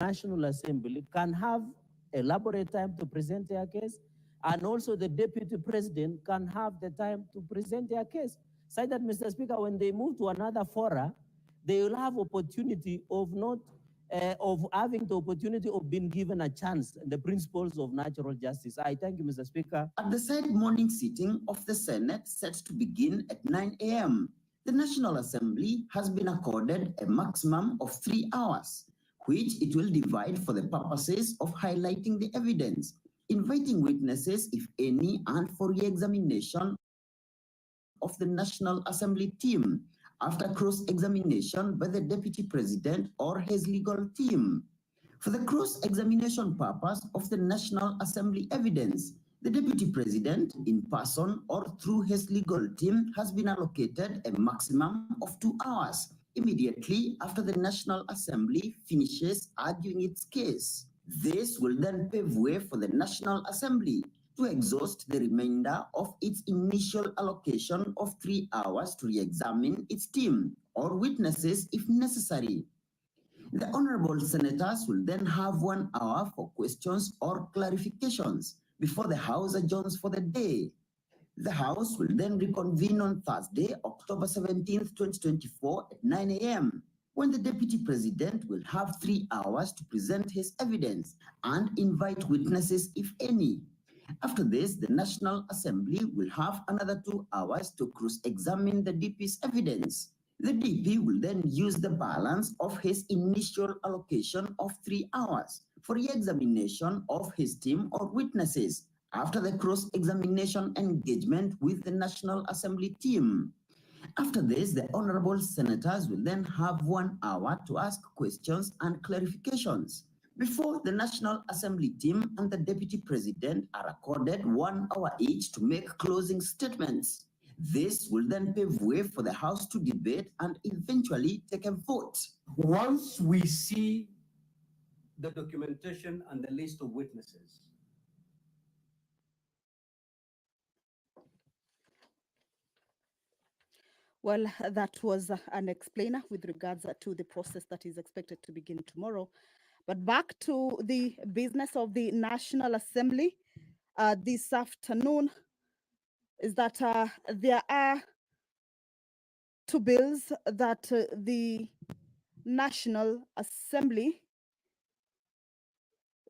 National Assembly can have elaborate time to present their case, and also the Deputy President can have the time to present their case. So that, Mr. Speaker, when they move to another fora, they will have opportunity of not of having the opportunity of being given a chance, the principles of natural justice. I thank you, Mr. Speaker. At the said morning sitting of the Senate set to begin at 9 a.m., the National Assembly has been accorded a maximum of 3 hours, which it will divide for the purposes of highlighting the evidence, inviting witnesses, if any, and for re-examination of the National Assembly team after cross-examination by the Deputy President or his legal team. For the cross-examination purpose of the National Assembly evidence, the Deputy President, in person or through his legal team, has been allocated a maximum of 2 hours immediately after the National Assembly finishes arguing its case. This will then pave way for the National Assembly to exhaust the remainder of its initial allocation of 3 hours to re-examine its team or witnesses if necessary. The honorable senators will then have 1 hour for questions or clarifications before the House adjourns for the day. The House will then reconvene on Thursday, October 17th, 2024 at 9 a.m. when the Deputy President will have 3 hours to present his evidence and invite witnesses if any. After this, the National Assembly will have another 2 hours to cross-examine the DP's evidence. The DP will then use the balance of his initial allocation of 3 hours for re-examination of his team or witnesses after the cross-examination engagement with the National Assembly team. After this, the honorable senators will then have 1 hour to ask questions and clarifications before the National Assembly team and the Deputy President are accorded 1 hour each to make closing statements. This will then pave way for the House to debate and eventually take a vote. Once we see the documentation and the list of witnesses, well, that was an explainer with regards to the process that is expected to begin tomorrow. But back to the business of the National Assembly this afternoon is that there are 2 bills that the National Assembly,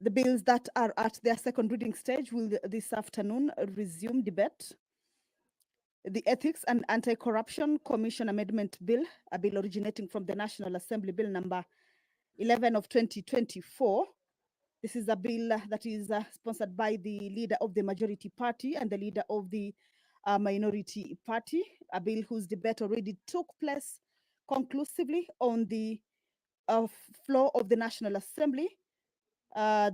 the bills that are at their second reading stage, will this afternoon resume debate. The Ethics and Anti-Corruption Commission Amendment Bill, a bill originating from the National Assembly, Bill number 11 of 2024. This is a bill that is sponsored by the leader of the majority party and the leader of the minority party, a bill whose debate already took place conclusively on the floor of the National Assembly.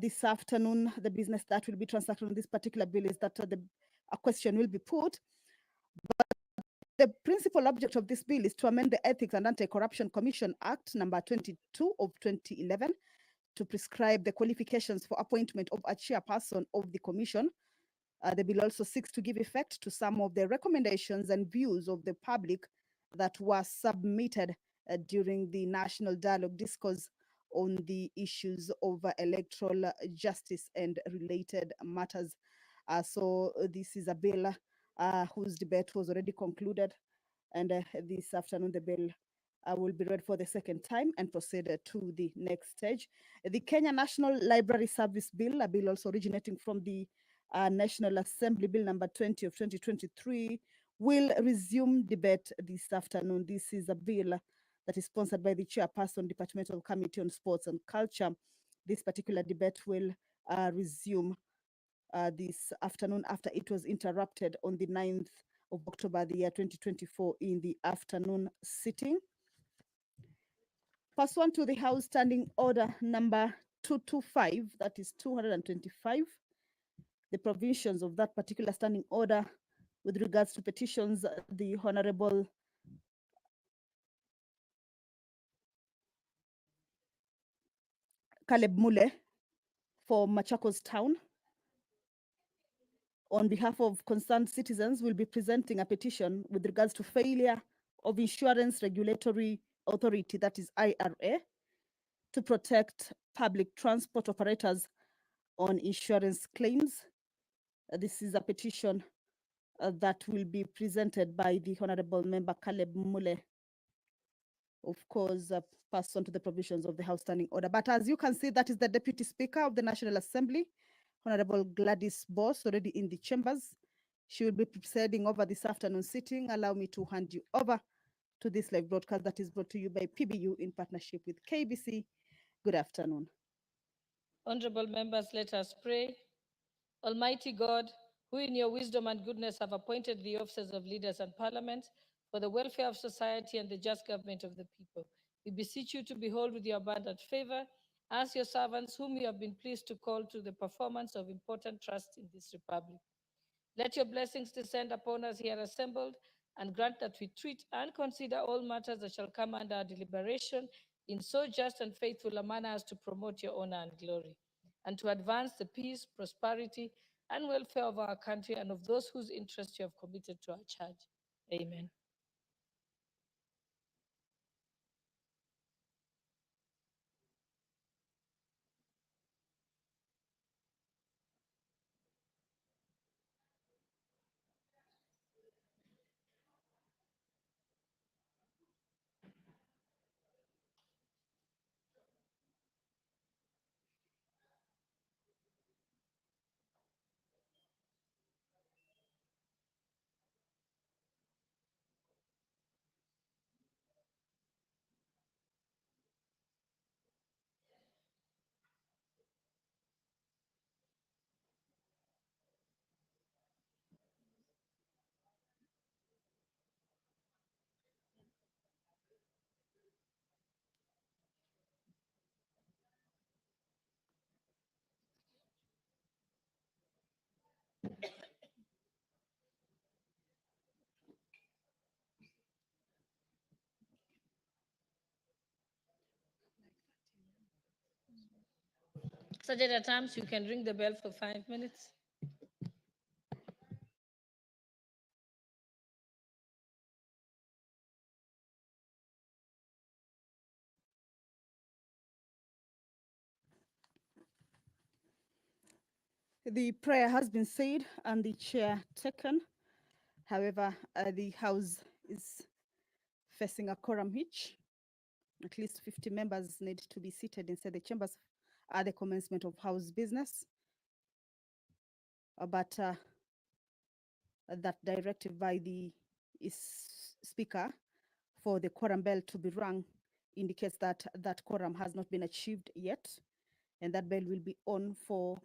This afternoon, the business that will be transacted on this particular bill is that a question will be put. But the principal object of this bill is to amend the Ethics and Anti-Corruption Commission Act number 22 of 2011 to prescribe the qualifications for appointment of a chairperson of the commission. The bill also seeks to give effect to some of the recommendations and views of the public that were submitted during the National Dialogue Discourse on the issues of electoral justice and related matters. So this is a bill whose debate was already concluded, and this afternoon the bill will be read for the second time and proceed to the next stage. The Kenya National Library Service Bill, a bill also originating from the National Assembly, Bill number 20 of 2023, will resume debate this afternoon. This is a bill that is sponsored by the Chairperson, Departmental Committee on Sports and Culture. This particular debate will resume this afternoon after it was interrupted on the 9th of October, the year 2024 in the afternoon sitting. Pursuant to the House Standing Order number 225, that is 225, the provisions of that particular standing order with regards to petitions, the Honorable Caleb Mule for Machakos Town, on behalf of concerned citizens, will be presenting a petition with regards to failure of Insurance Regulatory Authority, that is IRA, to protect public transport operators on insurance claims. This is a petition that will be presented by the Honorable Member Caleb Mule, of course, passed on to the provisions of the House Standing Order. But as you can see, that is the Deputy Speaker of the National Assembly, Honorable Gladys Boss, already in the chambers. She will be presiding over this afternoon sitting. Allow me to hand you over to this live broadcast that is brought to you by PBU in partnership with KBC. Good afternoon. Honorable members, let us pray. Almighty God, who in your wisdom and goodness have appointed the officers of leaders and parliament for the welfare of society and the just government of the people, we beseech you to behold with your abundant favor as your servants whom you have been pleased to call to the performance of important trusts in this republic. Let your blessings descend upon us here assembled, and grant that we treat and consider all matters that shall come under our deliberation in so just and faithful a manner as to promote your honor and glory, and to advance the peace, prosperity, and welfare of our country and of those whose interests you have committed to our charge. Amen. Sergeant at Arms, you can ring the bell for 5 minutes. The prayer has been said and the chair taken. However, the House is facing a quorum hitch. At least 50 members need to be seated inside the chambers at the commencement of House business. But that directive by the Speaker for the quorum bell to be rung indicates that that quorum has not been achieved yet, and that bell will be on for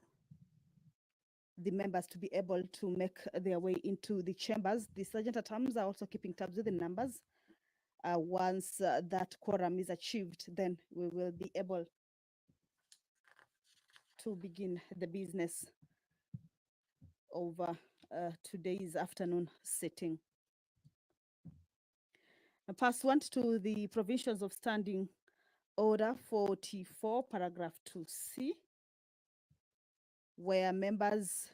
the members to be able to make their way into the chambers. The sergeant at arms are also keeping tabs with the numbers. Once that quorum is achieved, then we will be able to begin the business of today's afternoon sitting. Pursuant to the provisions of Standing Order 44, paragraph 2C, where members,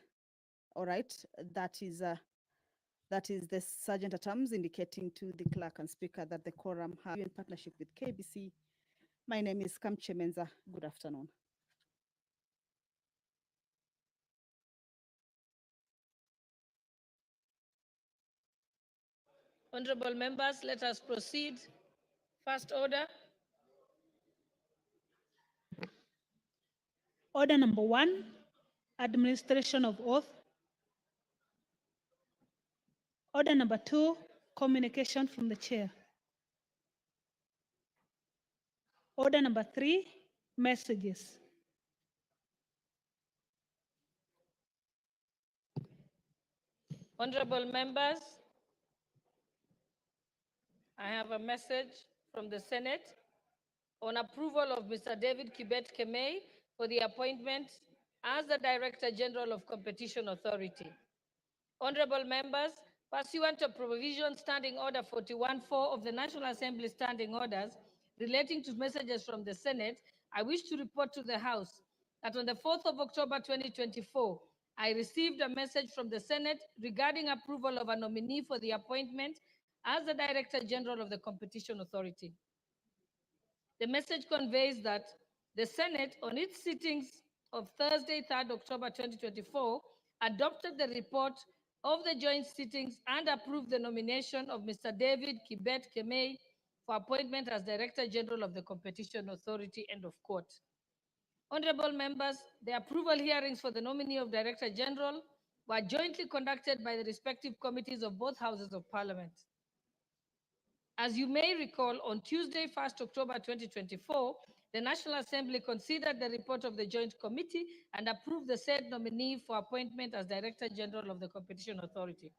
all right, that is the sergeant at arms indicating to the clerk and speaker that the quorum have in partnership with KBC. My name is Kamche Menza. Good afternoon. Honorable members, let us proceed. First order. Order number 1, administration of oath. Order number 2, communication from the chair. Order number 3, messages. Honorable members, I have a message from the Senate on approval of Mr. David Kibet Kemei for the appointment as the Director General of Competition Authority. Honorable members, pursuant to Provision Standing Order 41.4 of the National Assembly Standing Orders relating to messages from the Senate, I wish to report to the House that on the 4th of October 2024, I received a message from the Senate regarding approval of a nominee for the appointment as the Director General of the Competition Authority. The message conveys that the Senate, on its sittings of Thursday, 3rd October 2024, adopted the report of the joint sittings and approved the nomination of Mr. David Kibet Kemei for appointment as Director General of the Competition Authority. End of quote. Honorable members, the approval hearings for the nominee of Director General were jointly conducted by the respective committees of both Houses of Parliament. As you may recall, on Tuesday, 1st October 2024, the National Assembly considered the report of the Joint Committee and approved the said nominee for appointment as Director General of the Competition Authority.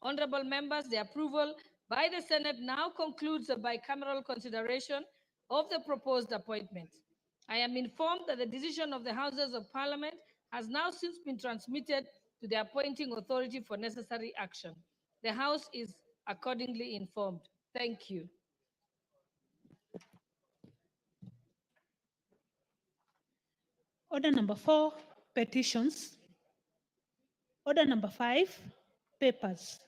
Honorable members, the approval by the Senate now concludes the bicameral consideration of the proposed appointment. I am informed that the decision of the Houses of Parliament has now since been transmitted to the appointing authority for necessary action. The House is accordingly informed. Thank you. Order number 4, petitions. Order number 5, papers.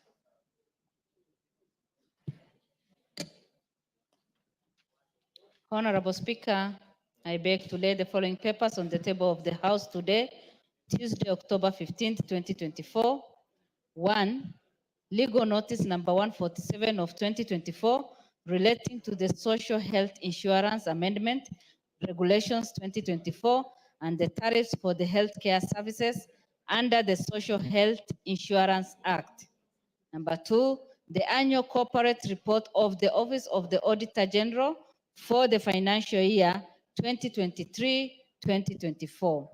Honorable Speaker, I beg to lay the following papers on the table of the House today, Tuesday, October 15th, 2024. 1. Legal notice number 147 of 2024 relating to the Social Health Insurance Amendment Regulations 2024 and the tariffs for the healthcare services under the Social Health Insurance Act. Number 2, the annual corporate report of the Office of the Auditor General for the financial year 2023-2024.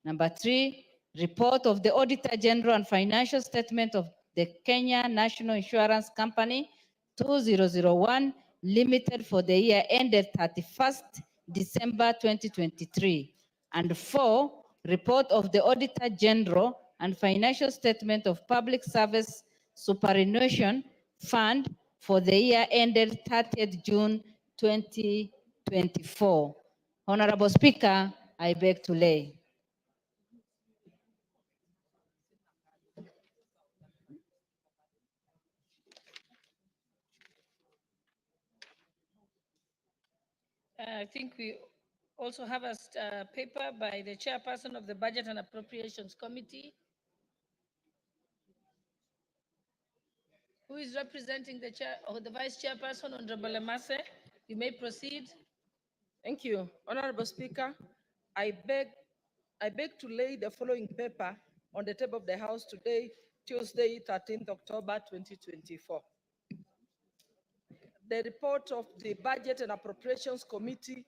Number 3, report of the Auditor General and financial statement of the Kenya National Insurance Company 2001 Limited for the year ended 31st December 2023. And 4, report of the Auditor General and financial statement of Public Service Superannuation Fund for the year ended 30th June 2024. Honorable Speaker, I beg to lay. I think we also have a paper by the chairperson of the Budget and Appropriations Committee. Who is representing the chair or the vice chairperson, Honorable Emase? You may proceed. Thank you. Honorable Speaker, I beg to lay the following paper on the table of the House today, Tuesday, 13th October 2024. The report of the Budget and Appropriations Committee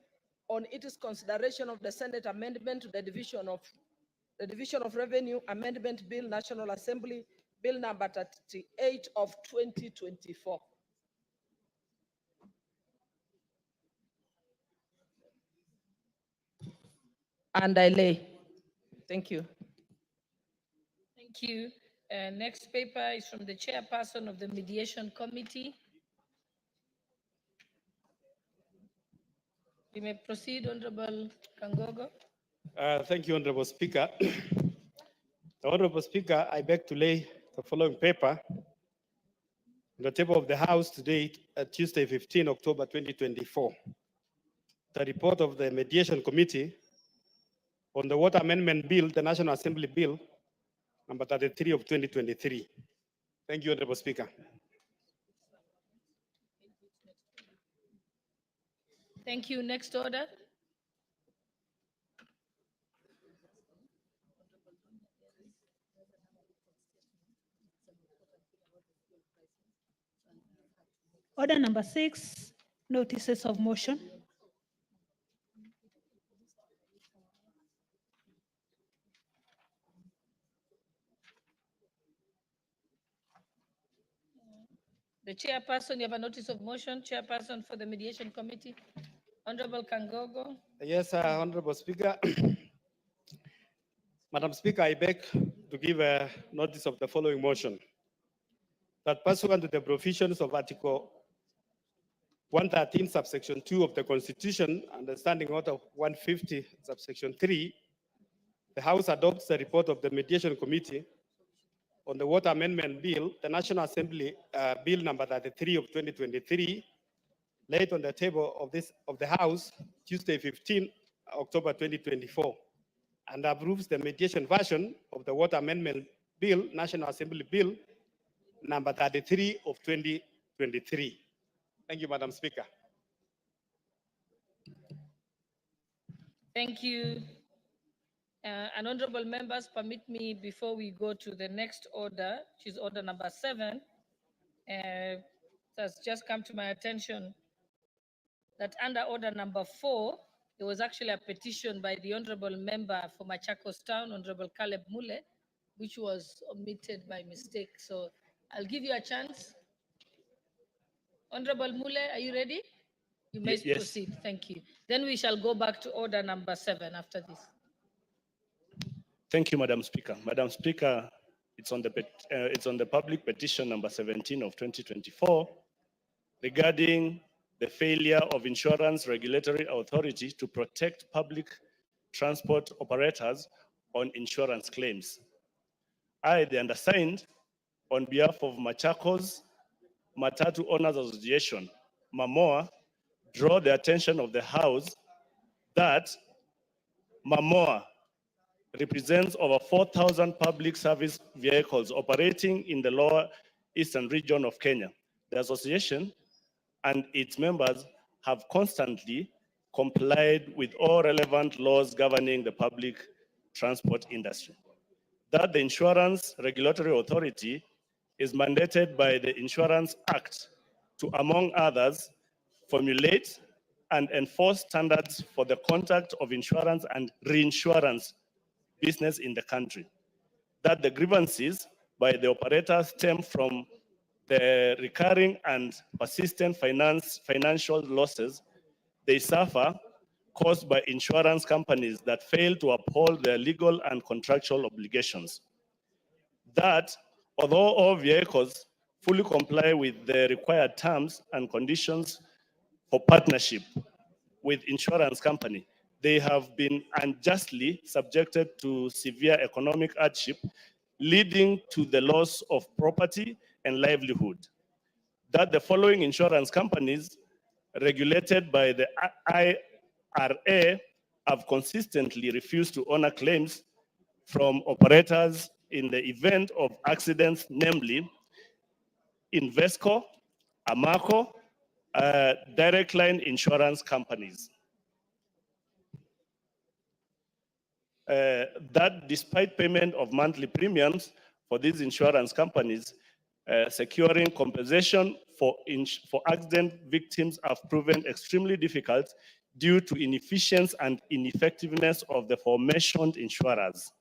on its consideration of the Senate amendment to the Division of Revenue Amendment Bill, National Assembly, Bill number 38 of 2024. And I lay. Thank you. Thank you. Next paper is from the chairperson of the Mediation Committee. You may proceed, Honorable Kangogo. Thank you, Honorable Speaker. Honorable Speaker, I beg to lay the following paper on the table of the House today, Tuesday, 15 October 2024. The report of the Mediation Committee on the Water Amendment Bill, the National Assembly Bill, number 33 of 2023. Thank you, Honorable Speaker. Thank you. Next order. Order number 6, notices of motion. The chairperson, you have a notice of motion. Chairperson for the Mediation Committee, Honorable Kangogo. Yes, Honorable Speaker. Madam Speaker, I beg to give a notice of the following motion. That pursuant to the provisions of Article 113, subsection 2 of the Constitution, understanding Order 150, subsection 3, the House adopts the report of the Mediation Committee on the Water Amendment Bill, the National Assembly Bill number 33 of 2023, laid on the table of the House Tuesday, 15 October 2024, and approves the mediation version of the Water Amendment Bill, National Assembly Bill, number 33 of 2023. Thank you, Madam Speaker. Thank you. And honorable members, permit me before we go to the next order, which is order number 7, it has just come to my attention that under order number 4, there was actually a petition by the honorable member for Machakos Town, Honorable Caleb Mule, which was omitted by mistake. So I'll give you a chance. Honorable Mule, are you ready? You may Yes. proceed. Thank you. Then we shall go back to order number 7 after this. Thank you, Madam Speaker. Madam Speaker, it's on the public petition number 17 of 2024 regarding the failure of Insurance Regulatory Authority to protect public transport operators on insurance claims. I, the undersigned, on behalf of Machakos Matatu Owners Association, MAMOA, draw the attention of the House that MAMOA represents over 4,000 public service vehicles operating in the lower eastern region of Kenya. The association and its members have constantly complied with all relevant laws governing the public transport industry. That the Insurance Regulatory Authority is mandated by the Insurance Act to, among others, formulate and enforce standards for the conduct of insurance and reinsurance business in the country. That the grievances by the operators stem from the recurring and persistent financial losses they suffer caused by insurance companies that fail to uphold their legal and contractual obligations. That although all vehicles fully comply with the required terms and conditions for partnership with insurance company, they have been unjustly subjected to severe economic hardship, leading to the loss of property and livelihood. That the following insurance companies regulated by the IRA have consistently refused to honor claims from operators in the event of accidents, namely Invesco, Amaco, Direct Line insurance companies. That despite payment of monthly premiums for these insurance companies, securing compensation for accident victims have proven extremely difficult due to inefficiency and ineffectiveness of the aforementioned insurers.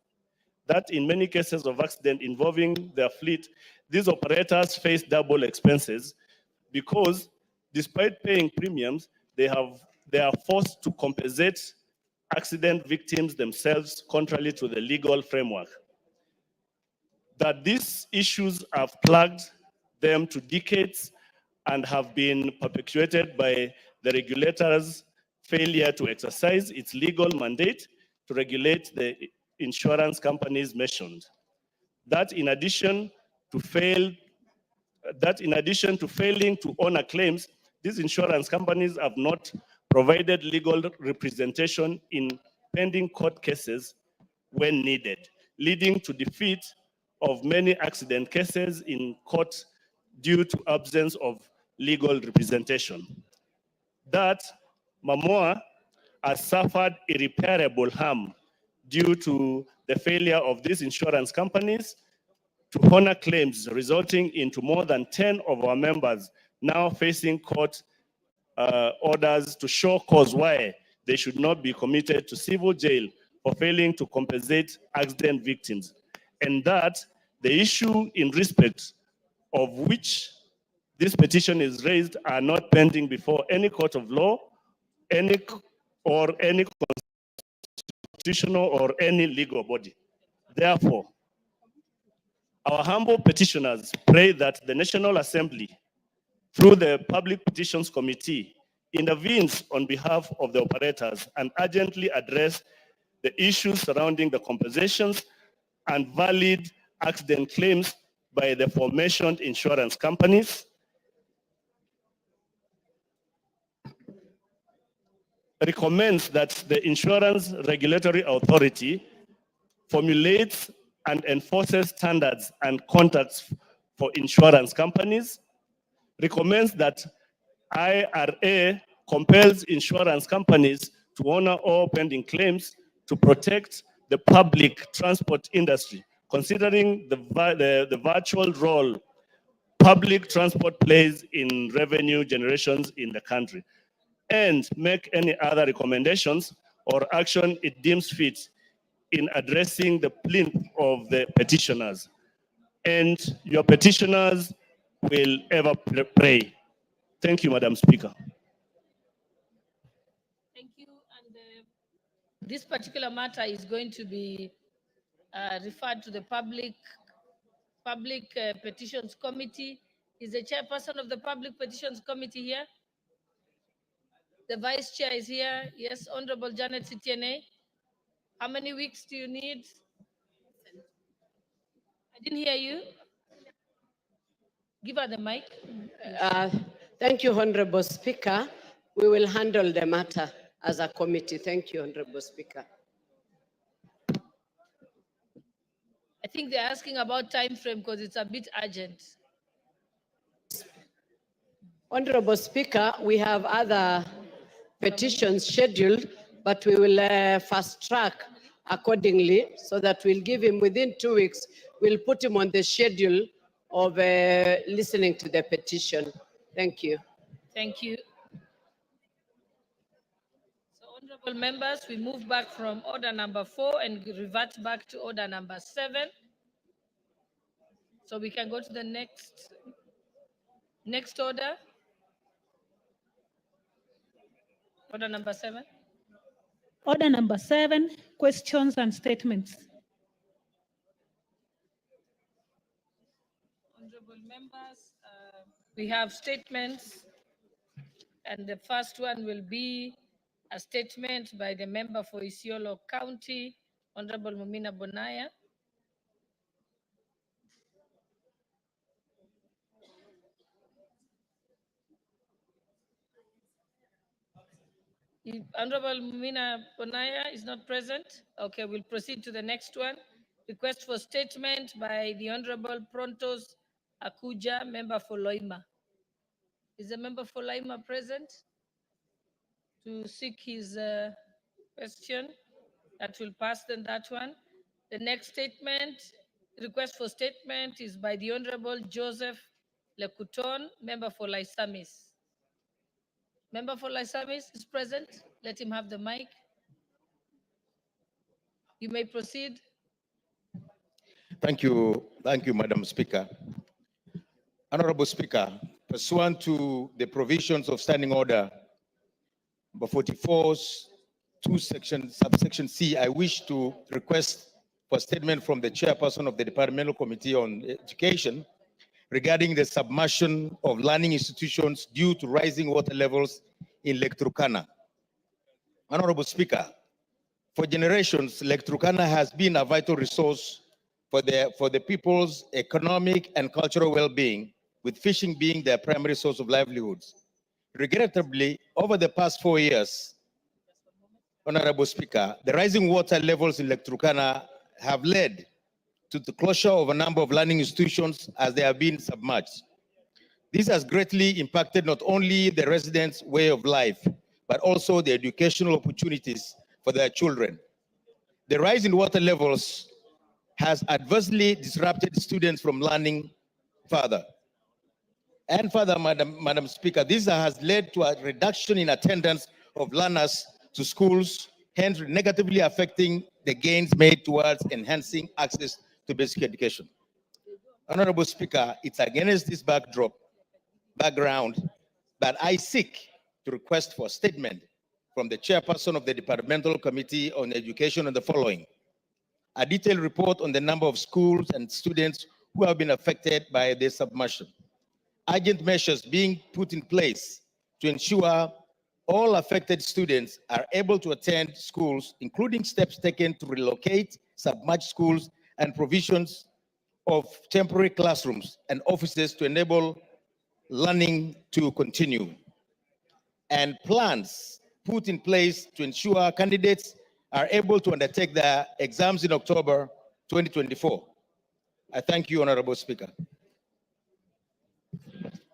That in many cases of accident involving their fleet, these operators face double expenses because despite paying premiums, they are forced to compensate accident victims themselves contrary to the legal framework. That these issues have plagued them to decades and have been perpetuated by the regulator's failure to exercise its legal mandate to regulate the insurance companies mentioned. That in addition to failing to honor claims, these insurance companies have not provided legal representation in pending court cases when needed, leading to defeat of many accident cases in court due to absence of legal representation. That MAMOA has suffered irreparable harm due to the failure of these insurance companies to honor claims, resulting into more than 10 of our members now facing court orders to show cause why they should not be committed to civil jail for failing to compensate accident victims. And that the issue in respect of which this petition is raised are not pending before any court of law, any constitutional or any legal body. Therefore, our humble petitioners pray that the National Assembly, through the Public Petitions Committee, intervenes on behalf of the operators and urgently address the issues surrounding the compensations and valid accident claims by the aforementioned insurance companies. recommends that the Insurance Regulatory Authority formulates and enforces standards and contracts for insurance companies, recommends that IRA compels insurance companies to honor all pending claims to protect the public transport industry, considering the virtual role public transport plays in revenue generations in the country, and make any other recommendations or action it deems fit in addressing the plinth of the petitioners. And your petitioners will ever pray. Thank you, Madam Speaker. Thank you. And this particular matter is going to be referred to the Public Petitions Committee. Is the chairperson of the Public Petitions Committee here? The vice chair is here. Yes, Honorable Janet Sitiene. How many weeks do you need? I didn't hear you. Give her the mic. Thank you, Honorable Speaker. We will handle the matter as a committee. Thank you, Honorable Speaker. I think they're asking about time frame because it's a bit urgent. Honorable Speaker, we have other petitions scheduled, but we will fast track accordingly so that we'll give him within 2 weeks. We'll put him on the schedule of listening to the petition. Thank you. Thank you. So, honorable members, we move back from order number 4 and revert back to order number 7. So we can go to the next order. Order number 7. Order number 7, questions and statements. Honorable members, we have statements, and the first one will be a statement by the member for Isiolo County, Honorable Mumina Bonaya. If Honorable Mumina Bonaya is not present, okay, we'll proceed to the next one. Request for statement by the Honorable Prontos Akuja, member for Loima. Is the member for Loima present to seek his question? That will pass then that one. The next statement, request for statement is by the Honorable Joseph Lekuton, member for Laisamis. Member for Laisamis is present. Let him have the mic. You may proceed. Thank you, Madam Speaker. Honorable Speaker, pursuant to the provisions of Standing Order number 44, subsection C, I wish to request for a statement from the chairperson of the Departmental Committee on Education regarding the submersion of learning institutions due to rising water levels in Lake Turkana. Honorable Speaker, for generations, Lake Turkana has been a vital resource for the people's economic and cultural well-being, with fishing being their primary source of livelihoods. Regrettably, over the past 4 years, Honorable Speaker, the rising water levels in Lake Turkana have led to the closure of a number of learning institutions as they have been submerged. This has greatly impacted not only the residents' way of life, but also the educational opportunities for their children. The rise in water levels has adversely disrupted students from learning further. And further, Madam Speaker, this has led to a reduction in attendance of learners to schools, hence negatively affecting the gains made towards enhancing access to basic education. Honorable Speaker, it's against this background that I seek to request for a statement from the chairperson of the Departmental Committee on Education on the following: a detailed report on the number of schools and students who have been affected by this submersion, urgent measures being put in place to ensure all affected students are able to attend schools, including steps taken to relocate submerged schools and provisions of temporary classrooms and offices to enable learning to continue, and plans put in place to ensure candidates are able to undertake their exams in October 2024. I thank you, Honorable Speaker.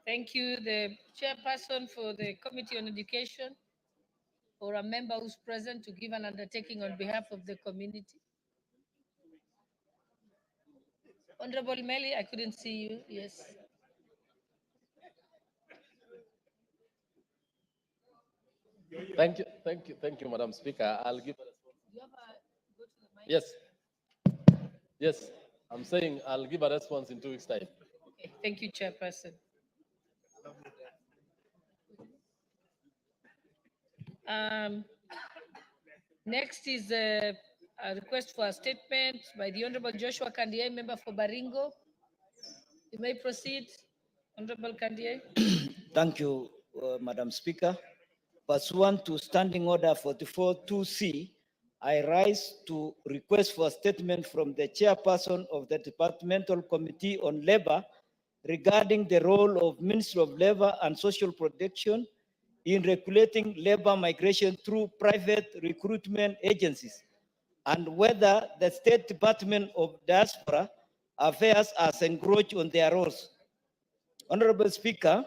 Thank you, the chairperson for the Committee on Education, or a member who's present to give an undertaking on behalf of the community. Honorable Melly, I couldn't see you. Yes. Thank you, Madam Speaker. I'll give. Yes, yes. I'm saying I'll give a response in 2 weeks' time. Okay. Thank you, chairperson. Next is a request for a statement by the Honorable Joshua Kandiye, member for Baringo. You may proceed, Honorable Kandiye. Thank you, Madam Speaker. Pursuant to Standing Order 44-2C, I rise to request for a statement from the chairperson of the Departmental Committee on Labor regarding the role of Ministry of Labor and Social Protection in regulating labor migration through private recruitment agencies, and whether the State Department of Diaspora Affairs has encroached on their roles. Honorable Speaker,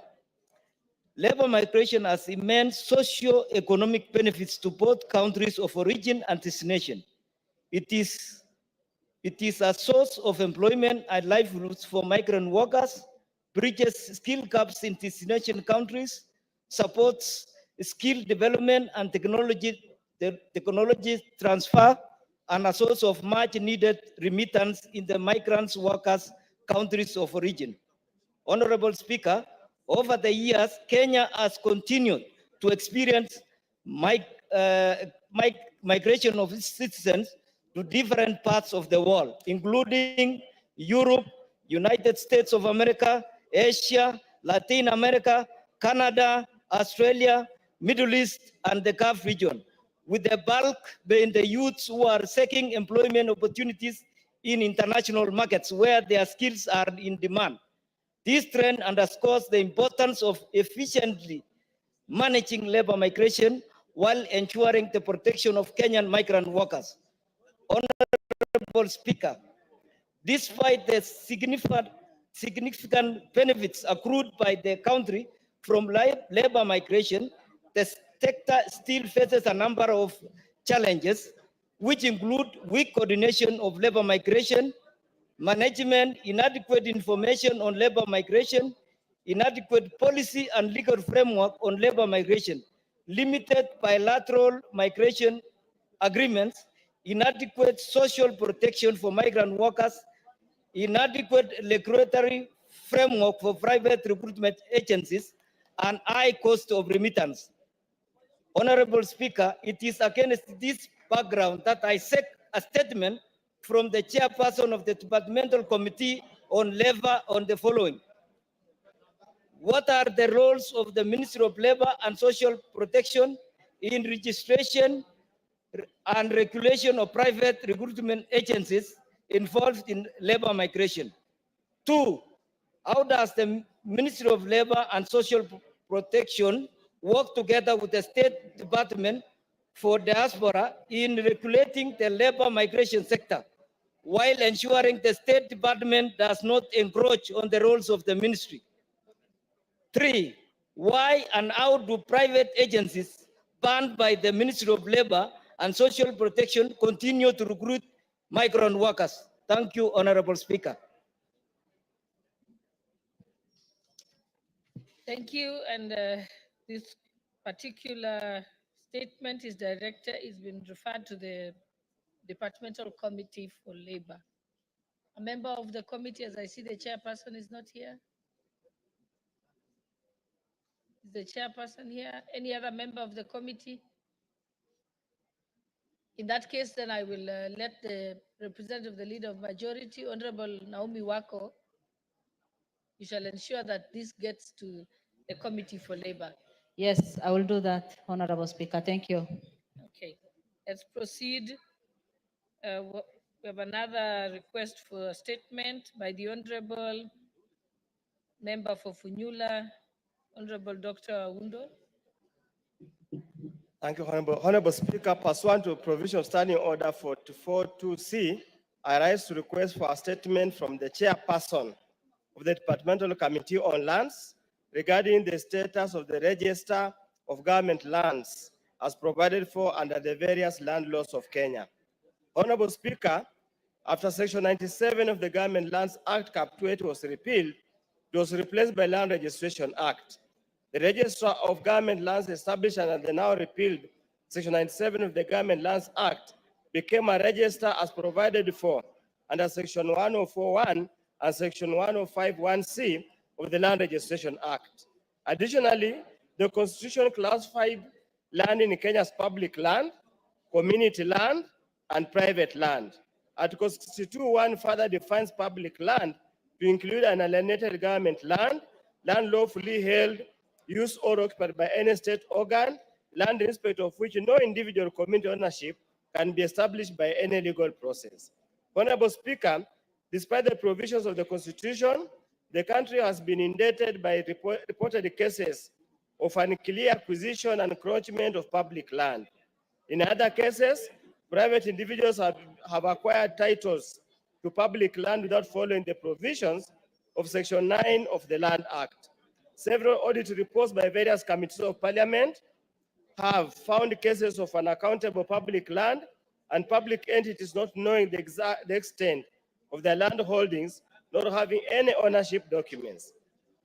labor migration has immense socio-economic benefits to both countries of origin and destination. It is a source of employment and livelihoods for migrant workers, bridges skill gaps in destination countries, supports skill development and technology transfer, and a source of much needed remittance in the migrants' workers' countries of origin. Honorable Speaker, over the years, Kenya has continued to experience migration of its citizens to different parts of the world, including Europe, United States of America, Asia, Latin America, Canada, Australia, Middle East, and the Gulf region, with the bulk being the youths who are seeking employment opportunities in international markets where their skills are in demand. This trend underscores the importance of efficiently managing labor migration while ensuring the protection of Kenyan migrant workers. Honorable Speaker, despite the significant benefits accrued by the country from labor migration, the sector still faces a number of challenges, which include weak coordination of labor migration, management, inadequate information on labor migration, inadequate policy and legal framework on labor migration, limited bilateral migration agreements, inadequate social protection for migrant workers, inadequate regulatory framework for private recruitment agencies, and high cost of remittance. Honorable Speaker, it is against this background that I seek a statement from the chairperson of the Departmental Committee on Labor on the following. What are the roles of the Ministry of Labor and Social Protection in registration and regulation of private recruitment agencies involved in labor migration? 2, how does the Ministry of Labor and Social Protection work together with the State Department for Diaspora in regulating the labor migration sector, while ensuring the State Department does not encroach on the roles of the ministry? 3, why and how do private agencies banned by the Ministry of Labor and Social Protection continue to recruit migrant workers? Thank you, Honorable Speaker. Thank you. And this particular statement is been referred to the Departmental Committee for Labor. A member of the committee, as I see the chairperson is not here. Is the chairperson here? Any other member of the committee? In that case, then I will let the representative of the Leader of Majority, Honorable Naomi Wako, you shall ensure that this gets to the Committee for Labor. Yes, I will do that, Honorable Speaker. Thank you. Okay, let's proceed. We have another request for a statement by the Honorable Member for Funyula, Honorable Dr. Awundo. Thank you, Honorable Speaker. Pursuant to provision of Standing Order 44.2c, I rise to request for a statement from the chairperson of the Departmental Committee on Lands regarding the status of the Register of Government Lands as provided for under the various land laws of Kenya. Honorable Speaker, after Section 97 of the Government Lands Act Cap 28 was repealed, it was replaced by Land Registration Act. The Register of Government Lands established under the now repealed Section 97 of the Government Lands Act became a register as provided for under Section 104.1 and Section 105.1c of the Land Registration Act. Additionally, the Constitution classified land in Kenya as public land, community land, and private land. Article 62.1 further defines public land to include unalienated government land, land lawfully held, used or occupied by any state organ, land in respect of which no individual community ownership can be established by any legal process. Honorable Speaker, despite the provisions of the Constitution, the country has been indebted by reported cases of unclear acquisition and encroachment of public land. In other cases, private individuals have acquired titles to public land without following the provisions of Section 9 of the Land Act. Several audit reports by various committees of parliament have found cases of unaccountable public land and public entities not knowing the extent of their land holdings, not having any ownership documents.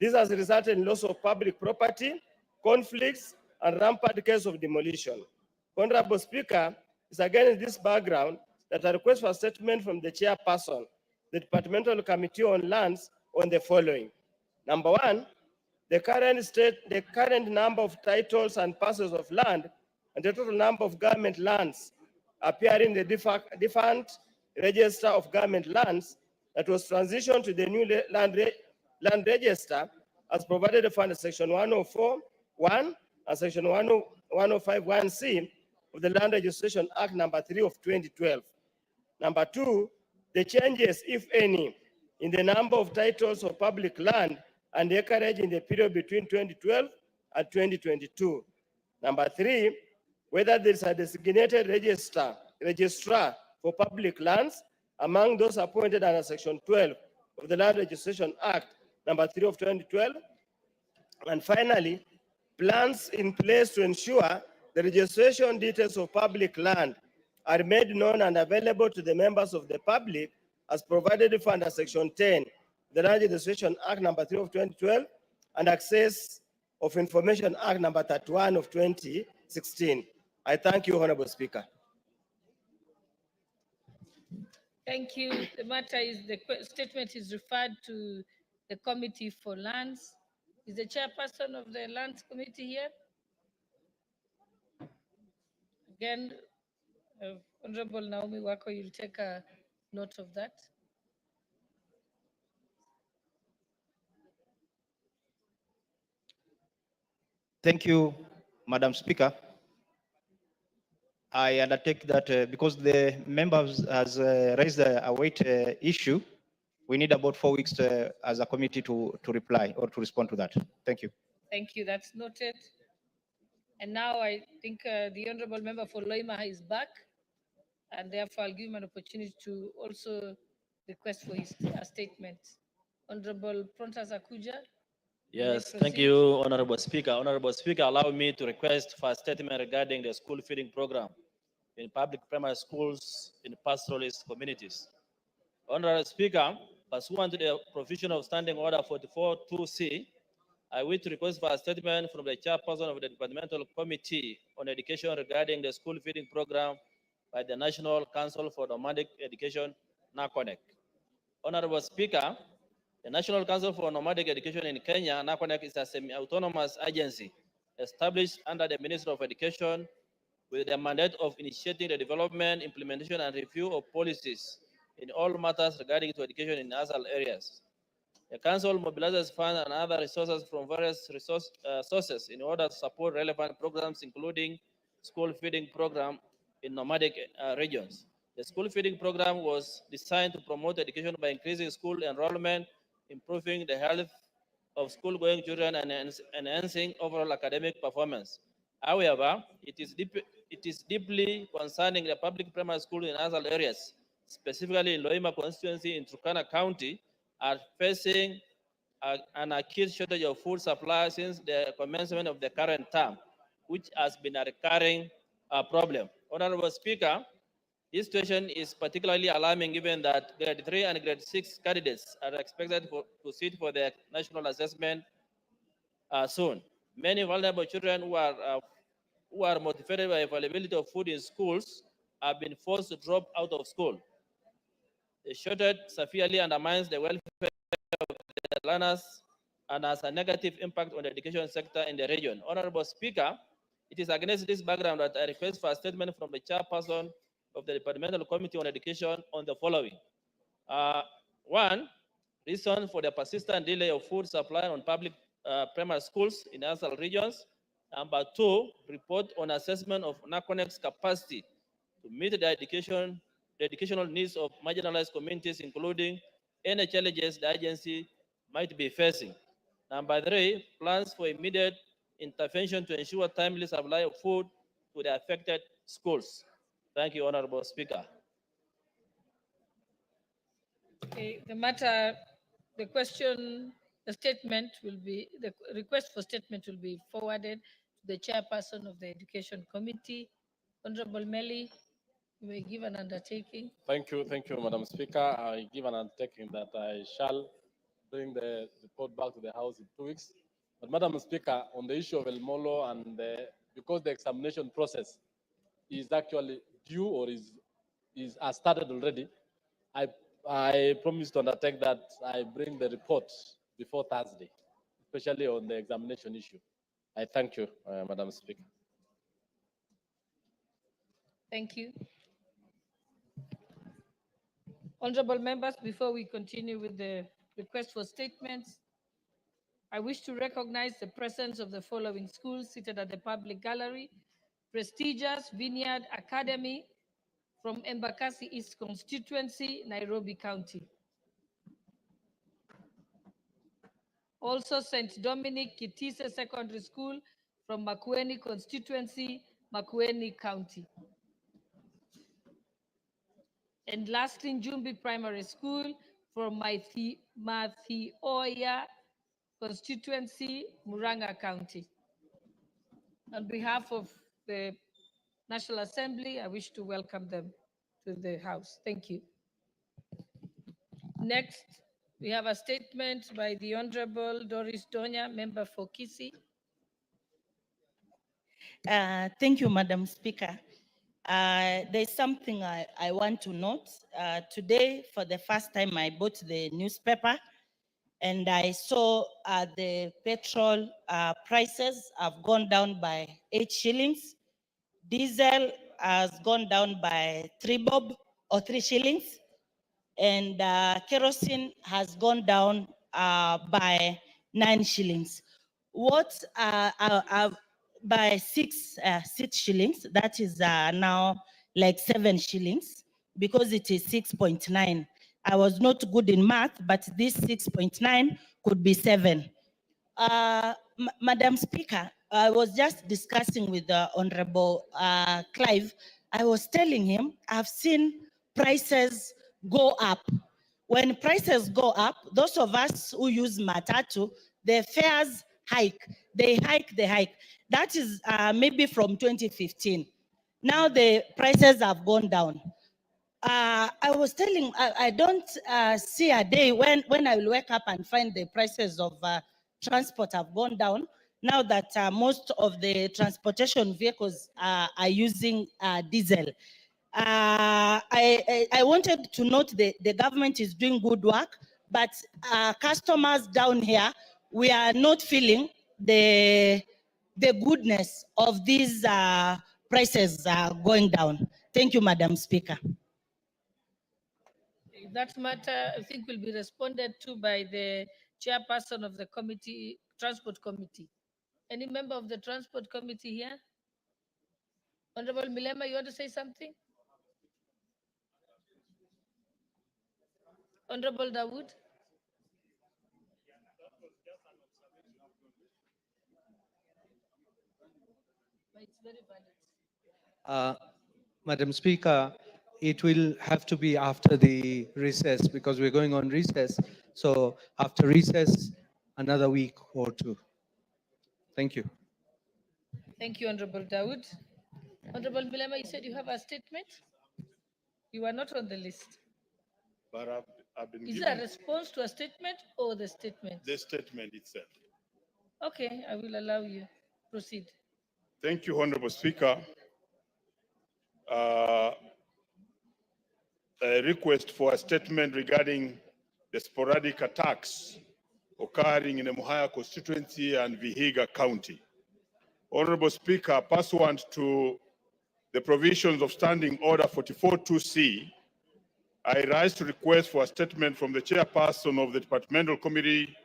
This has resulted in loss of public property, conflicts, and rampant cases of demolition. Honorable Speaker, it's against this background that I request for a statement from the chairperson, the Departmental Committee on Lands, on the following. Number one, the current number of titles and parcels of land and the total number of government lands appearing in the defunct register of government lands that was transitioned to the new land register as provided for under Section 104.1 and Section 105.1c of the Land Registration Act number 3 of 2012. Number two, the changes, if any, in the number of titles of public land and acreage in the period between 2012 and 2022. Number three, whether there is a designated registrar for public lands among those appointed under Section 12 of the Land Registration Act number 3 of 2012. And finally, plans in place to ensure the registration details of public land are made known and available to the members of the public as provided for under Section 10, the Land Registration Act number 3 of 2012, and Access of Information Act number 31 of 2016. I thank you, Honorable Speaker. Thank you. The matter is, the statement is referred to the Committee for Lands. Is the chairperson of the Lands Committee here? Again, Honorable Naomi Wako, you'll take a note of that. Thank you, Madam Speaker. I undertake that because the members has raised a weight issue, we need about 4 weeks as a committee to reply or to respond to that. Thank you. Thank you. That's noted. And now I think the Honorable Member for Loima is back, and therefore I'll give him an opportunity to also request for his statement. Honorable Prontas Akuja. Yes, thank you, Honorable Speaker. Honorable Speaker, allow me to request for a statement regarding the school feeding program in public primary schools in pastoralist communities. Honorable Speaker, pursuant to the provision of Standing Order 44.2c, I wish to request for a statement from the chairperson of the Departmental Committee on Education regarding the school feeding program by the National Council for Nomadic Education, NACONEC. Honorable Speaker, the National Council for Nomadic Education in Kenya, NACONEC, is a semi-autonomous agency established under the Ministry of Education with the mandate of initiating the development, implementation, and review of policies in all matters regarding to education in ASAL areas. The Council mobilizes funds and other resources from various sources in order to support relevant programs, including school feeding program in nomadic regions. The school feeding program was designed to promote education by increasing school enrollment, improving the health of school-going children, and enhancing overall academic performance. However, it is deeply concerning the public primary school in other areas, specifically in Loima constituency in Turkana County, are facing an acute shortage of food supply since the commencement of the current term, which has been a recurring problem. Honorable Speaker, this situation is particularly alarming given that grade 3 and grade 6 candidates are expected to sit for the national assessment soon. Many vulnerable children who are motivated by availability of food in schools have been forced to drop out of school. The shortage severely undermines the welfare of the learners and has a negative impact on the education sector in the region. Honorable Speaker, it is against this background that I request for a statement from the chairperson of the Departmental Committee on Education on the following. One, reason for the persistent delay of food supply on public primary schools in other regions. Number two, report on assessment of NACONEC's capacity to meet the educational needs of marginalized communities, including any challenges the agency might be facing. Number three, plans for immediate intervention to ensure timely supply of food to the affected schools. Thank you, Honorable Speaker. Okay, the request for statement will be forwarded to the chairperson of the Education Committee. Honorable Melly, you may give an undertaking. Thank you, Madam Speaker. I give an undertaking that I shall bring the report back to the House in 2 weeks. But Madam Speaker, on the issue of El Molo and because the examination process is actually due or has started already, I promise to undertake that I bring the report before Thursday, especially on the examination issue. I thank you, Madam Speaker. Thank you. Honorable members, before we continue with the request for statements, I wish to recognize the presence of the following schools seated at the public gallery: prestigious Vineyard Academy from Embakasi East constituency, Nairobi County. Also St. Dominic Kitise Secondary School from Makueni constituency, Makueni County. And lastly, Njumbi Primary School from Mathioya constituency, Muranga County. On behalf of the National Assembly, I wish to welcome them to the House. Thank you. Next, we have a statement by the Honorable Doris Donya, member for Kisii. Thank you, Madam Speaker. There's something I want to note. Today, for the first time, I bought the newspaper and I saw the petrol prices have gone down by 8 shillings. Diesel has gone down by 3 bob or 3 shillings. And kerosene has gone down by 9 shillings. What by 6 shillings, that is now like 7 shillings because it is 6.9. I was not good in math, but this 6.9 could be 7. Madam Speaker, I was just discussing with the Honorable Clive. I was telling him I've seen prices go up. When prices go up, those of us who use matatu, the fares hike. They hike. That is maybe from 2015. Now the prices have gone down. I was telling, I don't see a day when I will wake up and find the prices of transport have gone down, now that most of the transportation vehicles are using diesel. I wanted to note the government is doing good work, but customers down here, we are not feeling the goodness of these prices going down. Thank you, Madam Speaker. That matter, I think, will be responded to by the chairperson of the committee, Transport Committee. Any member of the Transport Committee here? Honorable Milema, you want to say something? Honorable Dawood? But it's very valid. Madam Speaker, it will have to be after the recess because we're going on recess. So after recess, another week or two. Thank you. Thank you, Honorable Dawood. Honorable Milema, you said you have a statement? You are not on the list. But I've been Is it given a response to a statement or the statement? the statement itself. Okay, I will allow you. Proceed. Thank you, Honorable Speaker. A request for a statement regarding the sporadic attacks occurring in the Muhaya constituency and Vihiga County. Honorable Speaker, pursuant to the provisions of Standing Order 44-2C, I rise to request for a statement from the chairperson of the Departmental Committee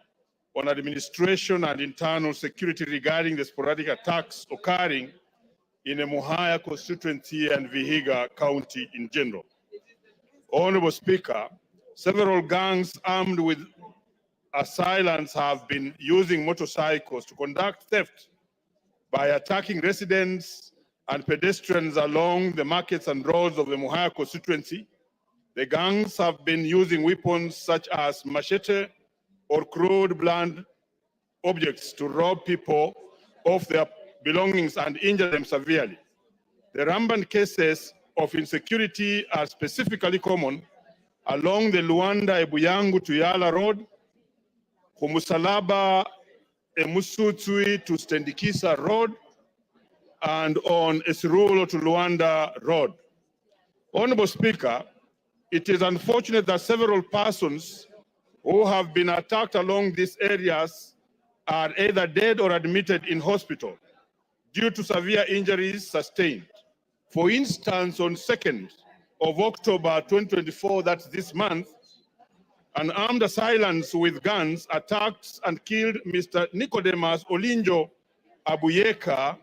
on Administration and Internal Security regarding the sporadic attacks occurring in the Muhaya constituency and Vihiga County in general. Honorable Speaker, several gangs armed with assailants have been using motorcycles to conduct theft by attacking residents and pedestrians along the markets and roads of the Muhaya constituency. The gangs have been using weapons such as machete or crude blunt objects to rob people of their belongings and injure them severely. The rampant cases of insecurity are specifically common along the Luanda-Ebuyangu to Yala Road, Kumusalaba Emusutsui to Stendikisa Road, and on Esirulo to Luanda Road. Honorable Speaker, it is unfortunate that several persons who have been attacked along these areas are either dead or admitted in hospital due to severe injuries sustained. For instance, on 2nd of October 2024, that's this month, an armed assailant with guns attacked and killed Mr. Nicodemus Olinjo Abuyeka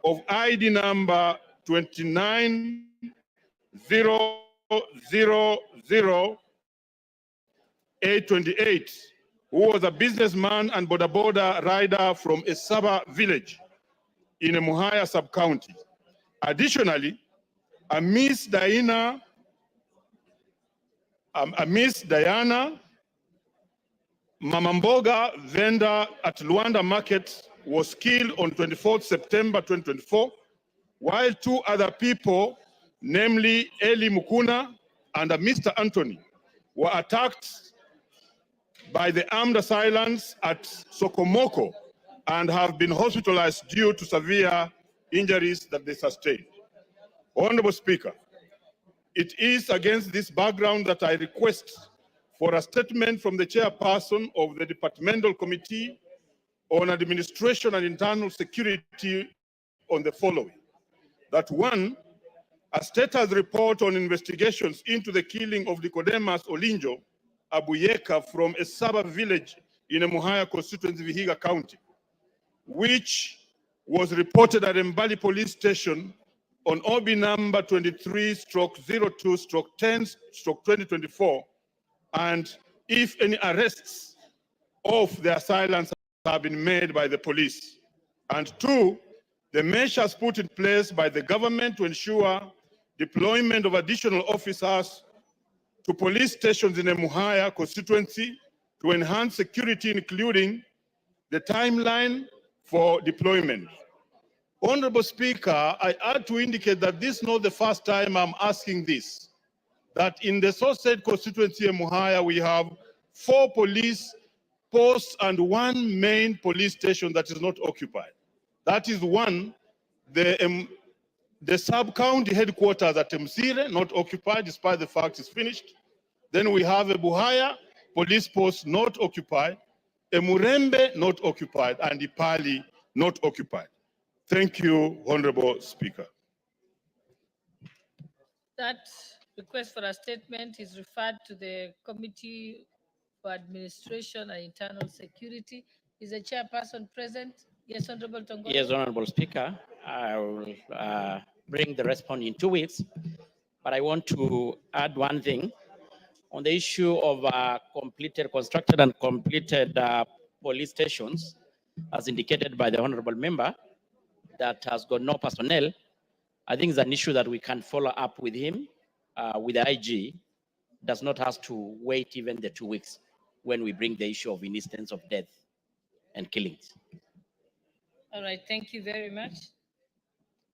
of ID number 29000-828, who was a businessman and boda rider from Esaba village in a Muhaya sub-county. Additionally, a Miss Diana Mamamboga vendor at Luanda Market was killed on 24th September 2024, while two other people, namely Eli Mukuna and Mr. Anthony, were attacked by the armed assailants at Sokomoko and have been hospitalized due to severe injuries that they sustained. Honorable Speaker, it is against this background that I request for a statement from the chairperson of the Departmental Committee on Administration and Internal Security on the following. That one, a status report on investigations into the killing of Nicodemus Olinjo Abuyeka from a suburb village in a Muhaya constituency, Vihiga County, which was reported at Mbali Police Station on OB number 23/02/10/2024, and if any arrests of the assailants have been made by the police. And two, the measures put in place by the government to ensure deployment of additional officers to police stations in the Muhaya constituency to enhance security, including the timeline for deployment. Honorable Speaker, I add to indicate that this is not the first time I'm asking this, that in the so-said constituency in Muhaya, we have 4 police posts and 1 main police station that is not occupied. That is one, the sub-county headquarters at Msire, not occupied despite the fact it's finished. Then we have a Buhaya police post not occupied, a Murembe not occupied, and Ipali not occupied. Thank you, Honorable Speaker. That request for a statement is referred to the Committee for Administration and Internal Security. Is the chairperson present? Yes, Honorable Tongolo. Yes, Honorable Speaker. I will bring the response in 2 weeks, but I want to add one thing on the issue of constructed and completed police stations, as indicated by the Honorable Member. that has got no personnel, I think it's an issue that we can follow up with him, with the IG, does not have to wait even the 2 weeks when we bring the issue of incidents of death and killings. All right, thank you very much.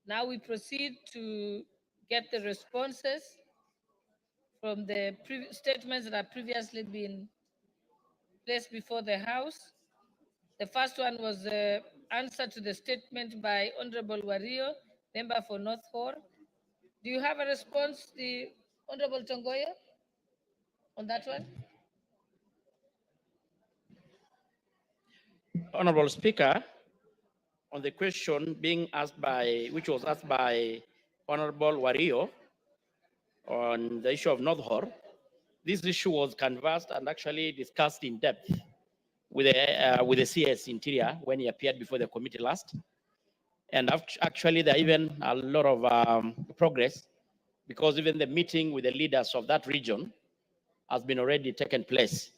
Now we proceed to get the responses from the statements that have previously been placed before the House. The first one was the answer to the statement by Honorable Wario, member for North Hall. Do you have a response, the Honorable Tongoyo, on that one? Honorable Speaker, on the question being asked by, which was asked by Honorable Wario on the issue of North Hor, this issue was canvassed and actually discussed in depth with the CS Interior when he appeared before the committee last. And actually, there are even a lot of progress, because even the meeting with the leaders of that region has been already taken place.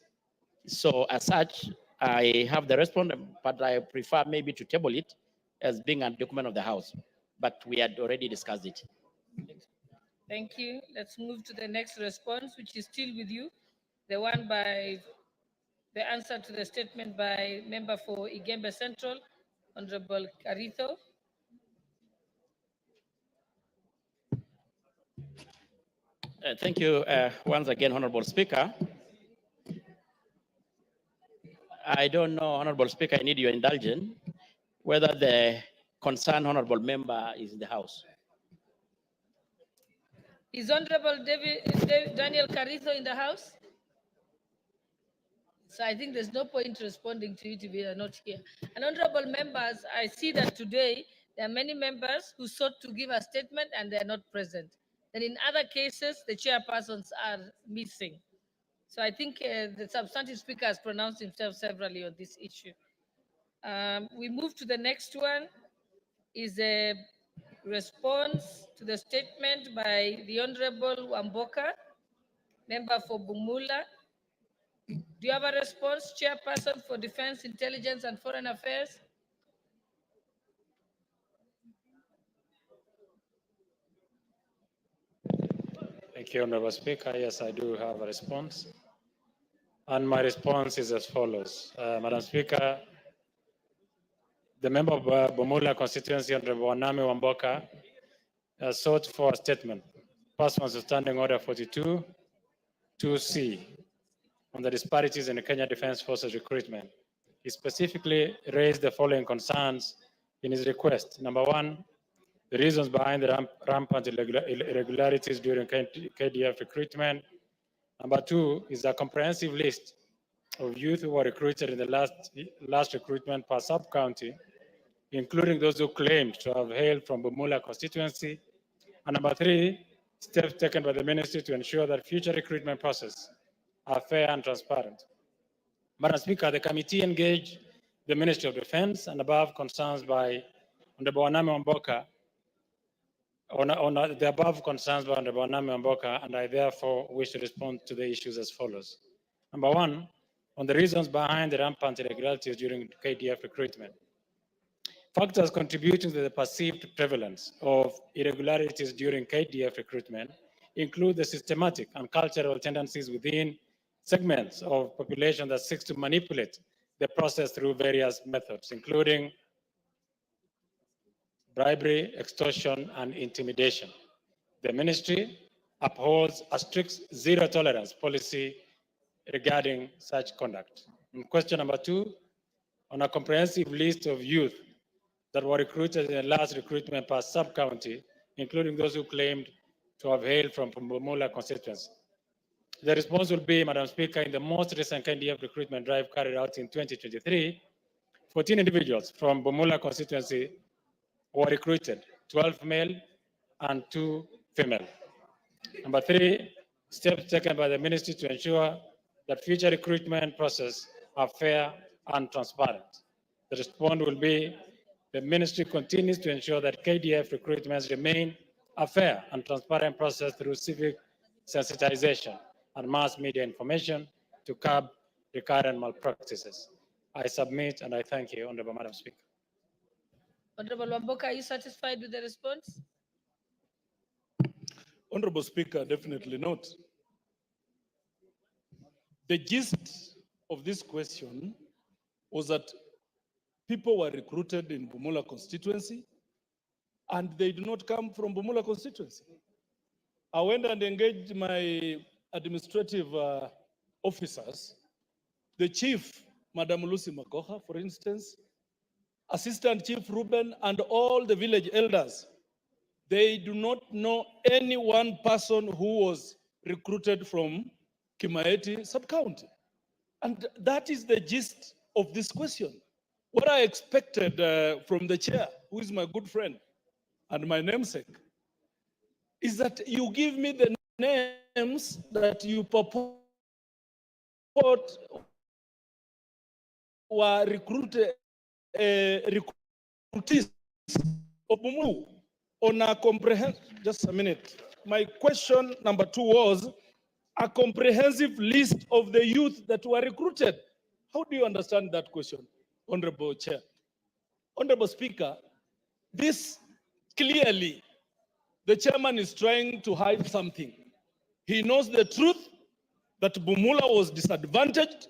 So as such, I have the response, but I prefer maybe to table it as being a document of the House. But we had already discussed it. Thank you. Let's move to the next response, which is still with you. The one by the answer to the statement by member for Igembe Central, Honorable Carito. Thank you once again, Honorable Speaker. I don't know, Honorable Speaker, I need your indulgence, whether the concerned Honorable member is in the House. Is Honorable Daniel Carrizo in the House? So I think there's no point responding to you if you are not here. And honorable members, I see that today there are many members who sought to give a statement and they are not present. And in other cases, the chairpersons are missing. So I think the substantive speaker has pronounced himself severally on this issue. We move to the next one, is a response to the statement by the Honorable Wamboka, member for Bumula. Do you have a response, Chairperson for Defense, Intelligence and Foreign Affairs? Thank you, Honorable Speaker. Yes, I do have a response. And my response is as follows. Madam Speaker, the member of Bumula constituency, Honorable Wanami Wamboka, sought for a statement pursuant to Standing Order 42, 2C, on the disparities in the Kenya Defense Forces recruitment. He specifically raised the following concerns in his request. Number one, the reasons behind the rampant irregularities during KDF recruitment. Number two is a comprehensive list of youth who were recruited in the last recruitment per sub-county, including those who claimed to have hailed from Bumula constituency. And number three, steps taken by the ministry to ensure that future recruitment processes are fair and transparent. Madam Speaker, the committee engaged the Ministry of Defense and above concerns by Honorable Wanami Wamboka, on the above concerns by Honorable Wanami Wamboka, and I therefore wish to respond to the issues as follows. Number one, on the reasons behind the rampant irregularities during KDF recruitment. Factors contributing to the perceived prevalence of irregularities during KDF recruitment include the systematic and cultural tendencies within segments of population that seeks to manipulate the process through various methods, including bribery, extortion, and intimidation. The ministry upholds a strict zero tolerance policy regarding such conduct. And question number two, on a comprehensive list of youth that were recruited in the last recruitment per sub-county, including those who claimed to have hailed from Bumula constituency. The response will be, Madam Speaker, in the most recent KDF recruitment drive carried out in 2023, 14 individuals from Bumula constituency were recruited, 12 male and 2 female. Number three, steps taken by the ministry to ensure that future recruitment processes are fair and transparent. The response will be, the ministry continues to ensure that KDF recruitments remain a fair and transparent process through civic sensitization and mass media information to curb recurrent malpractices. I submit and I thank you, Honorable Madam Speaker. Honorable Wamboka, are you satisfied with the response? Honorable Speaker, definitely not. The gist of this question was that people were recruited in Bumula constituency and they do not come from Bumula constituency. I went and engaged my administrative officers, the chief, Madam Lucy Magoha, for instance, Assistant Chief Ruben, and all the village elders. They do not know any one person who was recruited from Kimaeti sub-county. And that is the gist of this question. What I expected from the chair, who is my good friend and my namesake, is that you give me the names that you purport were recruited, recruitees of Bumu on a comprehensive, just a minute. My question number 2 was a comprehensive list of the youth that were recruited. How do you understand that question, Honorable Chair? Honorable Speaker, this clearly, the chairman is trying to hide something. He knows the truth that Bumula was disadvantaged,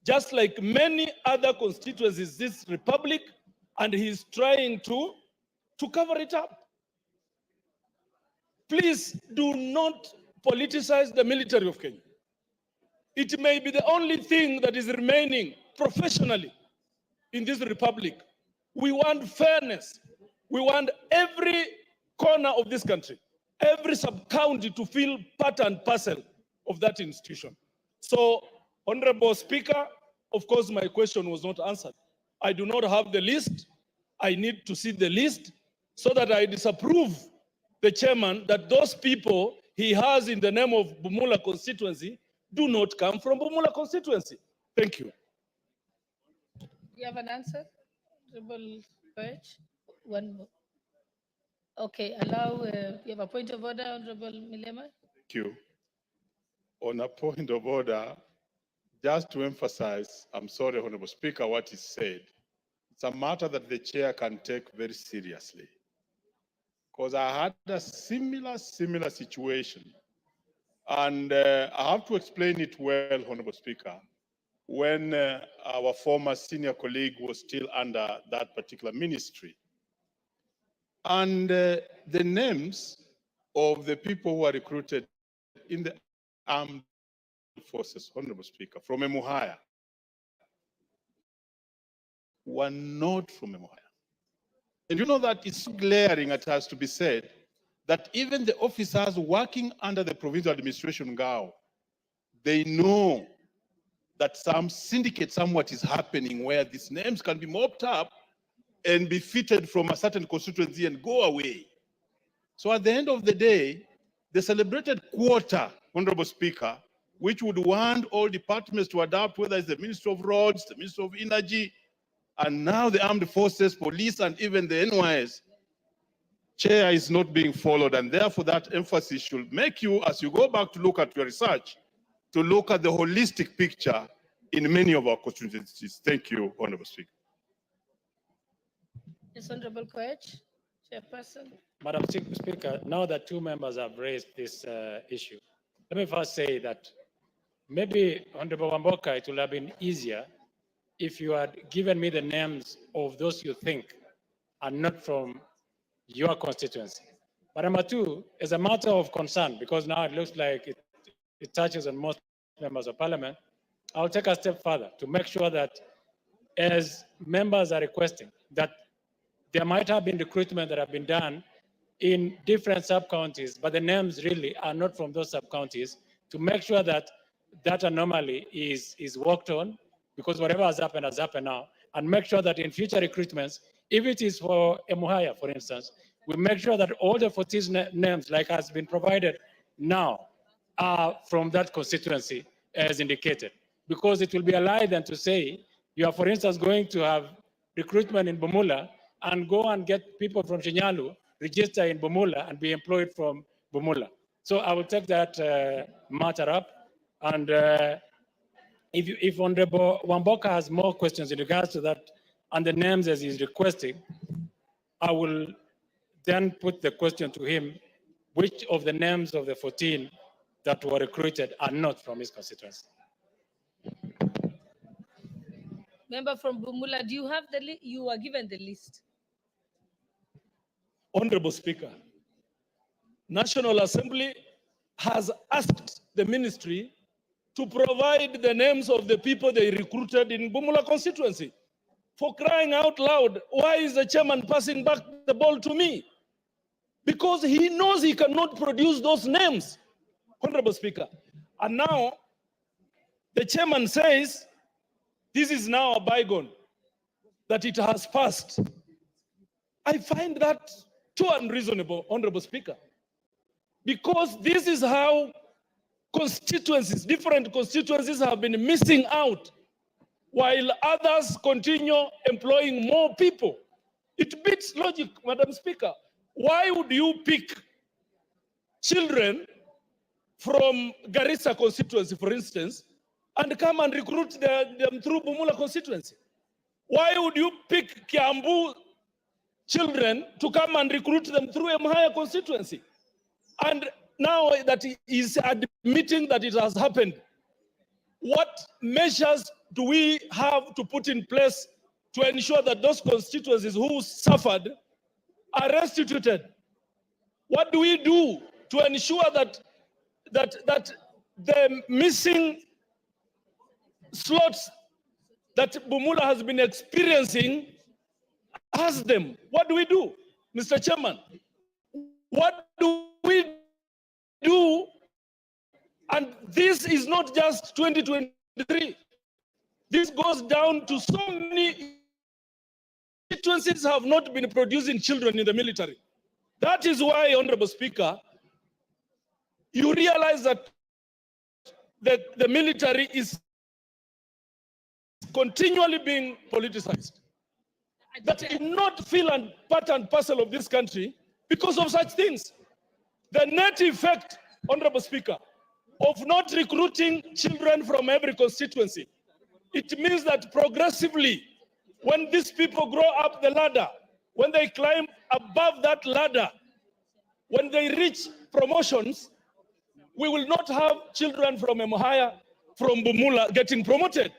just like many other constituencies in this republic, and he's trying to cover it up. Please do not politicize the military of Kenya. It may be the only thing that is remaining professionally in this republic. We want fairness. We want every corner of this country, every sub-county to feel part and parcel of that institution. So, Honorable Speaker, of course, my question was not answered. I do not have the list. I need to see the list so that I disapprove the chairman that those people he has in the name of Bumula constituency do not come from Bumula constituency. Thank you. Do you have an answer, Honorable Birch? One more. Okay, allow, you have a point of order, Honorable Milema? Thank you. On a point of order, just to emphasize, I'm sorry, Honorable Speaker, what is said. It's a matter that the chair can take very seriously. Because I had a similar situation. And I have to explain it well, Honorable Speaker. When our former senior colleague was still under that particular ministry. And the names of the people who were recruited in the armed forces, Honorable Speaker, from Emuhaya, were not from Emuhaya. And you know that it's glaring, it has to be said, that even the officers working under the provincial administration GAO, they know that some syndicate somewhat is happening where these names can be mopped up and be fitted from a certain constituency and go away. So at the end of the day, the celebrated quarter, Honorable Speaker, which would want all departments to adopt, whether it's the Ministry of Roads, the Ministry of Energy, and now the armed forces, police, and even the NYS, chair is not being followed. And therefore that emphasis should make you, as you go back to look at your research, to look at the holistic picture in many of our constituencies. Thank you, Honorable Speaker. Yes, Honorable Koech, Chairperson. Madam Speaker, now that 2 members have raised this issue, let me first say that maybe, Honorable Wamboka, it would have been easier if you had given me the names of those you think are not from your constituency. But number 2, as a matter of concern, because now it looks like it touches on most members of parliament, I'll take a step further to make sure that as members are requesting that there might have been recruitment that have been done in different sub-counties, but the names really are not from those sub-counties, to make sure that that anomaly is worked on, because whatever has happened now, and make sure that in future recruitments, if it is for Emuhaya, for instance, we make sure that all the 14 names, like has been provided now, are from that constituency as indicated. Because it will be a lie then to say, you are, for instance, going to have recruitment in Bumula and go and get people from Shinyalu, register in Bumula and be employed from Bumula. So I will take that matter up. And if Honorable Wamboka has more questions in regards to that and the names as he's requesting, I will then put the question to him, which of the names of the 14 that were recruited are not from his constituency? Member from Bumula, do you have the list? You were given the list. Honorable Speaker, National Assembly has asked the ministry to provide the names of the people they recruited in Bumula constituency. For crying out loud, why is the chairman passing back the ball to me? Because he knows he cannot produce those names, Honorable Speaker. And now the chairman says this is now a bygone, that it has passed. I find that too unreasonable, Honorable Speaker, because this is how constituencies, different constituencies have been missing out while others continue employing more people. It beats logic, Madam Speaker. Why would you pick children from Garissa constituency, for instance, and come and recruit them through Bumula constituency? Why would you pick Kiambu children to come and recruit them through Emhaya constituency? And now that he is admitting that it has happened, what measures do we have to put in place to ensure that those constituencies who suffered are restituted? What do we do to ensure that the missing slots that Bumula has been experiencing has them? What do we do, Mr. Chairman? What do we do? And this is not just 2023. This goes down to so many constituencies have not been producing children in the military. That is why, Honorable Speaker, you realize that the military is continually being politicized. That is not feel and part and parcel of this country because of such things. The net effect, Honorable Speaker, of not recruiting children from every constituency, it means that progressively, when these people grow up the ladder, when they climb above that ladder, when they reach promotions, we will not have children from Emhaya, from Bumula getting promoted.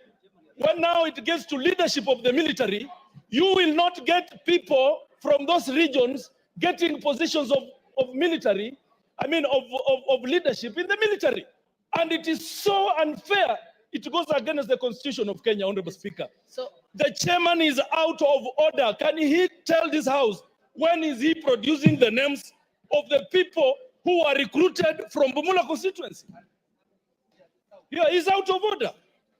When now it gets to leadership of the military, you will not get people from those regions getting positions of military, of leadership in the military. And it is so unfair. It goes against the Constitution of Kenya, Honorable Speaker. So the chairman is out of order. Can he tell this House when is he producing the names of the people who are recruited from Bumula constituency? Yeah, he's out of order.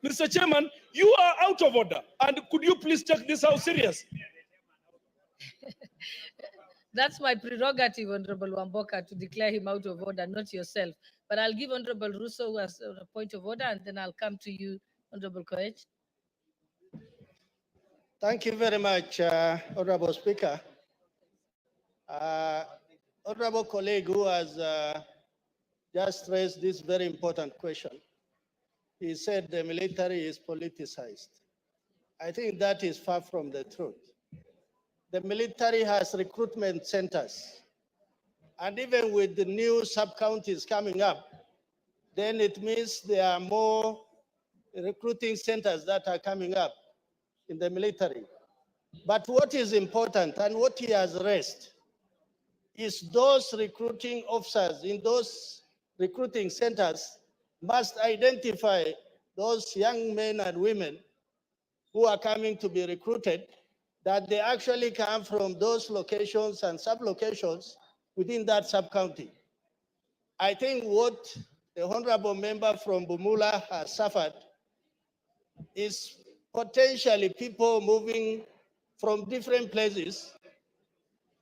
Mr. Chairman, you are out of order. And could you please take this House serious? That's my prerogative, Honorable Wamboka, to declare him out of order, not yourself. But I'll give Honorable Russo as a point of order, and then I'll come to you, Honorable Koech. Thank you very much, Honorable Speaker. Honorable colleague who has just raised this very important question, he said the military is politicized. I think that is far from the truth. The military has recruitment centers. And even with the new sub-counties coming up, then it means there are more recruiting centers that are coming up in the military. But what is important and what he has raised is those recruiting officers in those recruiting centers must identify those young men and women who are coming to be recruited, that they actually come from those locations and sub-locations within that sub-county. I think what the honorable member from Bumula has suffered is potentially people moving from different places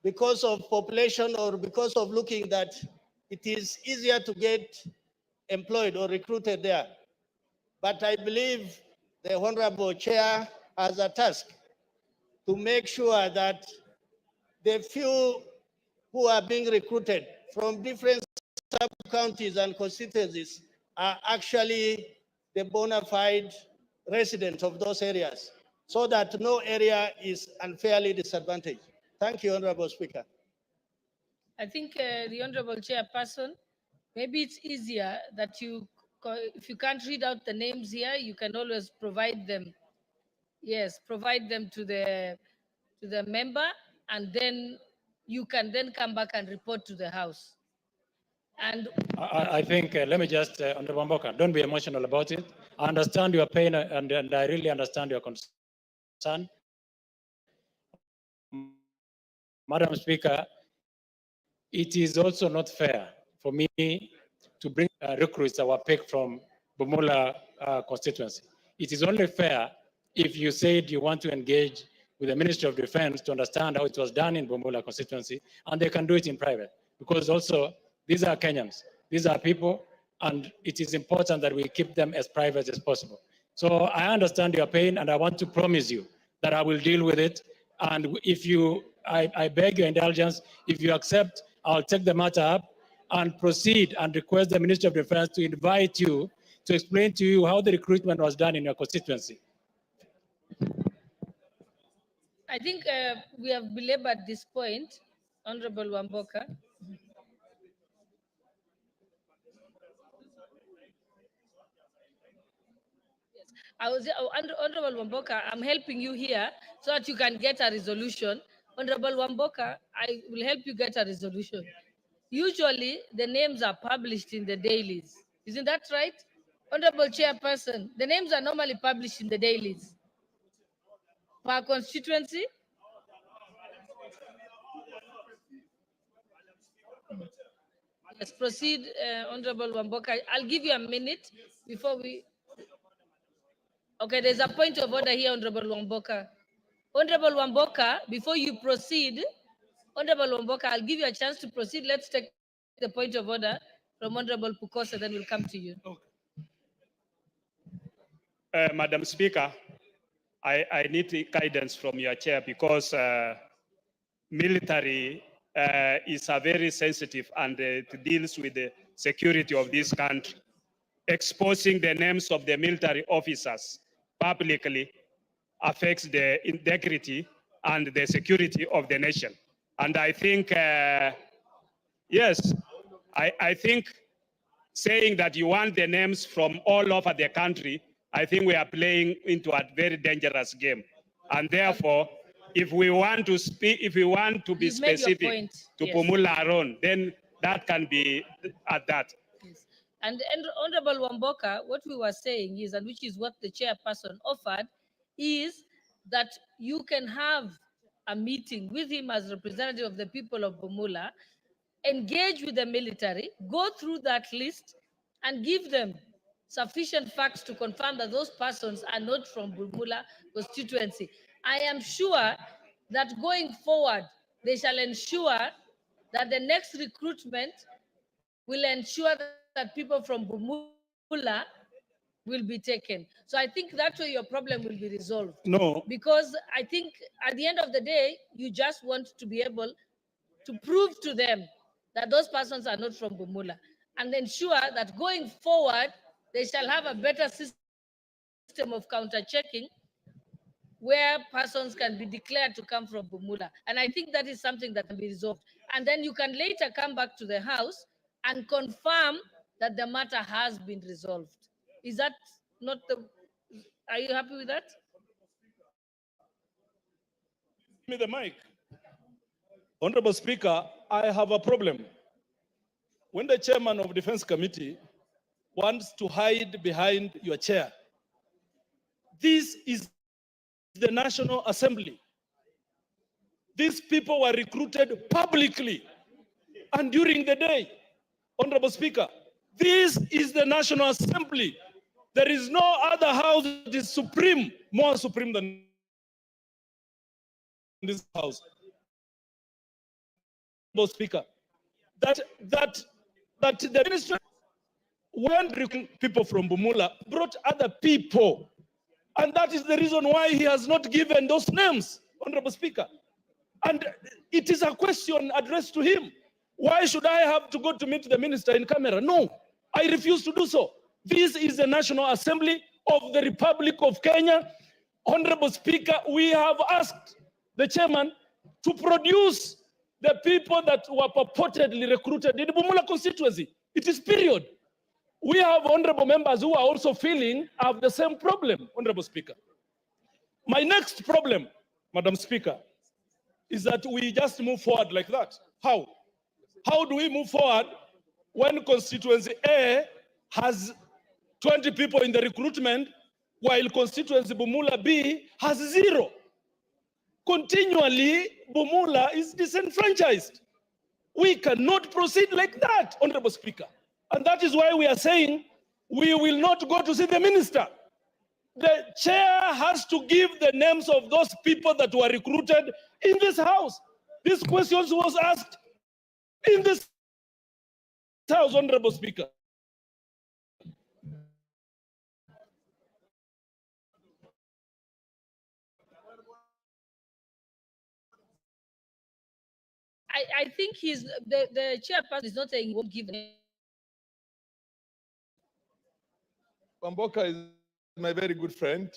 because of population or because of looking that it is easier to get employed or recruited there. But I believe the honorable chair has a task to make sure that the few who are being recruited from different sub-counties and constituencies are actually the bona fide residents of those areas, so that no area is unfairly disadvantaged. Thank you, Honorable Speaker. I think the Honorable Chairperson, maybe it's easier that if you can't read out the names here, you can always provide them. Yes, provide them to the member, and then you can then come back and report to the House. And I think, let me just, Honorable Mboka, don't be emotional about it. I understand your pain and I really understand your concern. Madam Speaker, it is also not fair for me to bring recruits our pick from Bumula constituency. It is only fair if you said you want to engage with the Ministry of Defense to understand how it was done in Bumula constituency, and they can do it in private. Because also, these are Kenyans, these are people, and it is important that we keep them as private as possible. So I understand your pain, and I want to promise you that I will deal with it. And if you, I beg your indulgence, if you accept, I'll take the matter up and proceed and request the Ministry of Defense to invite you to explain to you how the recruitment was done in your constituency. I think we have belabored this point, Honorable Wamboka. Honorable Wamboka, I'm helping you here so that you can get a resolution. Honorable Wamboka, I will help you get a resolution. Usually, the names are published in the dailies. Isn't that right? Honorable Chairperson, the names are normally published in the dailies. Per constituency. Let's proceed, Honorable Wamboka. I'll give you a minute before we... Okay, there's a point of order here, Honorable Wamboka. Honorable Wamboka, before you proceed, Honorable Wamboka, I'll give you a chance to proceed. Let's take the point of order from Honorable Pukosa, then we'll come to you. Madam Speaker, I need guidance from your chair because military is a very sensitive and it deals with the security of this country. Exposing the names of the military officers publicly affects the integrity and the security of the nation. And I think, yes, I think saying that you want the names from all over the country, I think we are playing into a very dangerous game. And therefore, if we want to speak, if we want to be You've made your specific point, to yes. Pumula Aron, then that can be at that. Yes. And Honorable Wamboka, what we were saying is, and which is what the chairperson offered, is that you can have a meeting with him as representative of the people of Bumula, engage with the military, go through that list, and give them sufficient facts to confirm that those persons are not from Bumula constituency. I am sure that going forward, they shall ensure that the next recruitment will ensure that people from Bumula will be taken. So I think that way your problem will be resolved. No. Because I think at the end of the day, you just want to be able to prove to them that those persons are not from Bumula and ensure that going forward, they shall have a better system of counter-checking where persons can be declared to come from Bumula. And I think that is something that can be resolved. And then you can later come back to the House and confirm that the matter has been resolved. Is that not the... Are you happy with that? Give me the mic. Honorable Speaker, I have a problem. When the chairman of Defense Committee wants to hide behind your chair, this is the National Assembly. These people were recruited publicly and during the day. Honorable Speaker, this is the National Assembly. There is no other house that is supreme, more supreme than this house. Honorable Speaker, that the ministry, when people from Bumula brought other people, and that is the reason why he has not given those names, Honorable Speaker. And it is a question addressed to him. Why should I have to go to meet the minister in camera? No, I refuse to do so. This is the National Assembly of the Republic of Kenya. Honorable Speaker, we have asked the chairman to produce the people that were purportedly recruited in Bumula constituency. It is period. We have honorable members who are also have the same problem, Honorable Speaker. My next problem, Madam Speaker, is that we just move forward like that. How? How do we move forward when constituency A has 20 people in the recruitment, while constituency Bumula B has 0? Continually, Bumula is disenfranchised. We cannot proceed like that, Honorable Speaker. And that is why we are saying we will not go to see the minister. The chair has to give the names of those people that were recruited in this house. This question was asked in this house, Honorable Speaker. I think the chairperson is not saying he won't give name. Wamboka is my very good friend.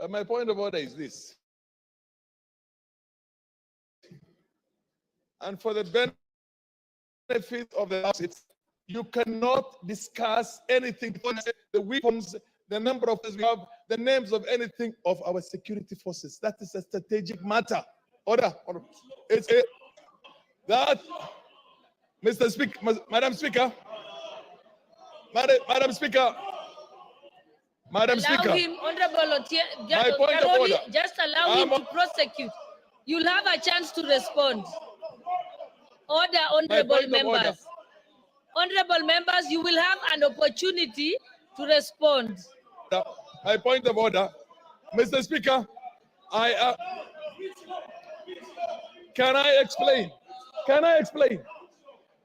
My point of order is this. And for the benefit of the House, you cannot discuss anything, the weapons, the number of we have, the names of anything of our security forces. That is a strategic matter. Order. It's a, that, Mr. Speaker, Madam Speaker, Madam Speaker, Madam Allow Speaker. him, Honorable My point of order. just allow him to prosecute. You'll have a chance to respond. Order, honorable members. Honorable members, you will have an opportunity to respond. My point of order, Mr. Speaker, can I explain? Can I explain?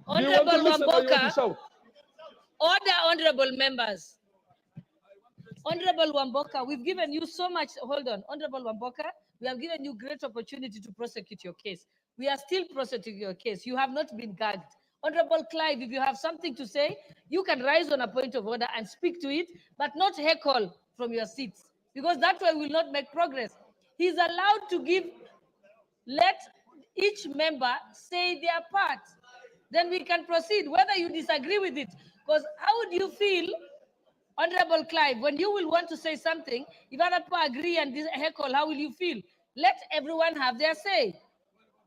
Honorable Do you want to listen or you want to Wamboka. shout? Order, honorable members. Honorable Wamboka, we've given you so much. Hold on. Honorable Wamboka, we have given you great opportunity to prosecute your case. We are still prosecuting your case. You have not been gagged. Honorable Clive, if you have something to say, you can rise on a point of order and speak to it, but not heckle from your seats, because that way we will not make progress. He's allowed to let each member say their part. Then we can proceed, whether you disagree with it. Because how would you feel, Honorable Clive, when you will want to say something, if other people agree and heckle, how will you feel? Let everyone have their say.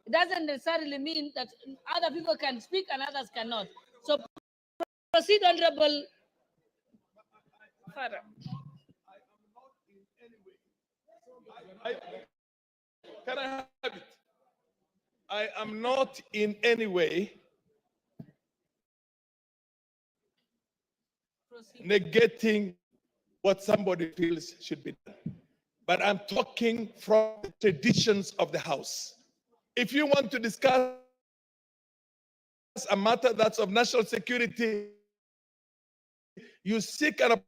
It doesn't necessarily mean that other people can speak and others cannot. So proceed, Honorable Farah. Can I have it? I am not in any way negating what somebody feels should be done. But I'm talking from the traditions of the House. If you want to discuss a matter that's of national security, you seek an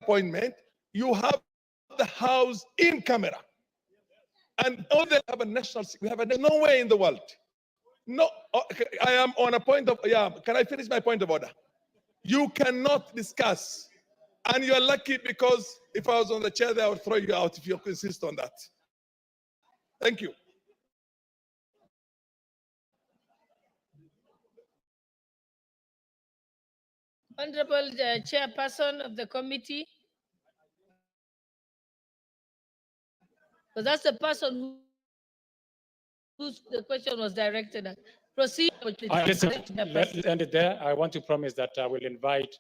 appointment, you have the House in camera. And all they have a national, we have no way in the world. No, I am on a point of, can I finish my point of order? You cannot discuss. And you're lucky because if I was on the chair there, I would throw you out if you insist on that. Thank you. Honorable Chairperson of the committee. So that's the person whose the question was directed at. Proceed. Listen, let's end it there. I want to promise that I will invite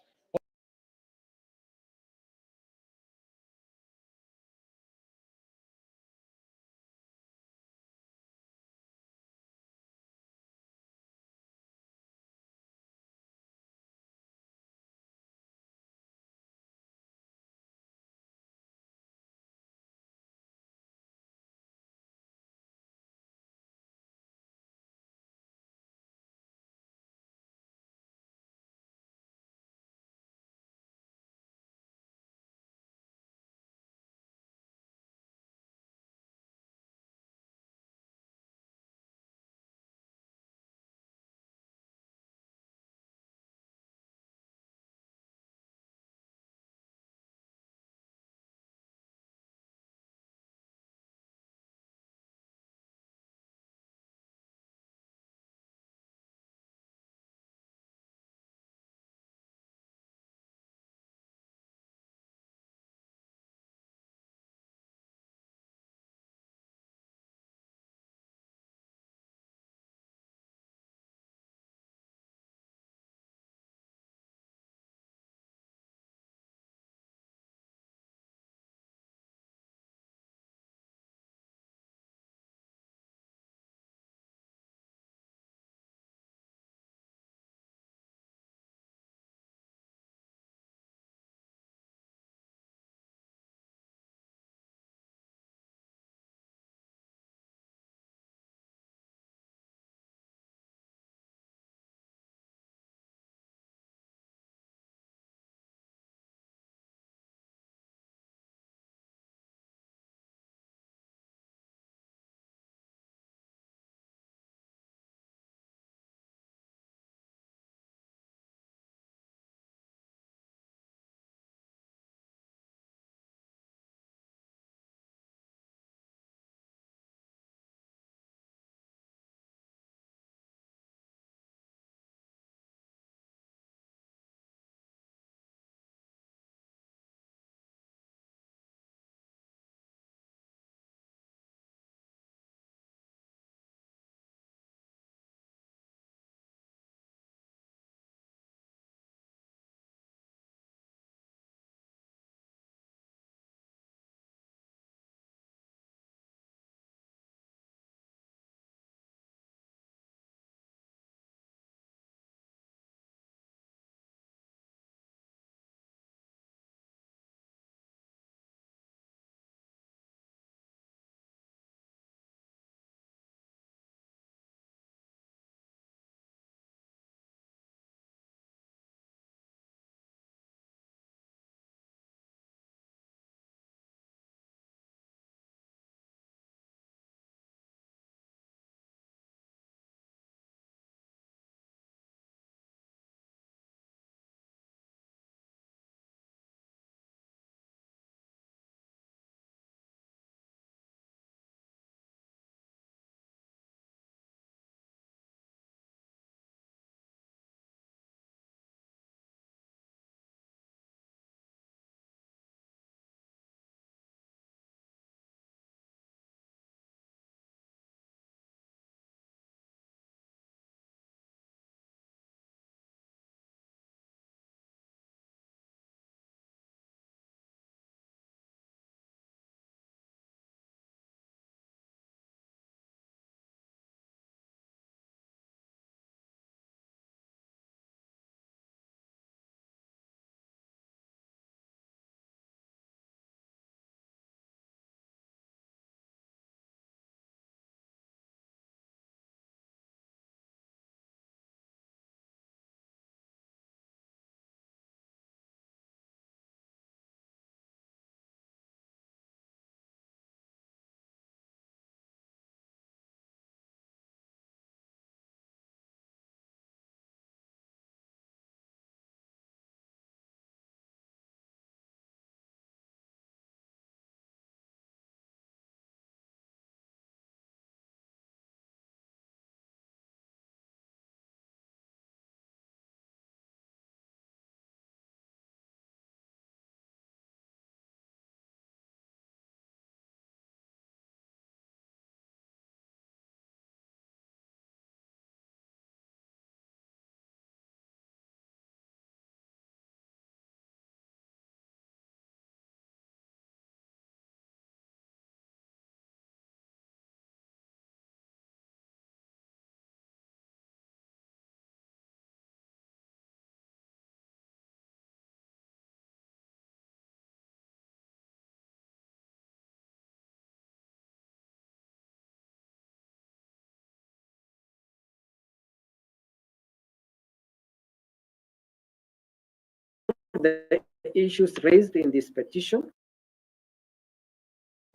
the issues raised in this petition,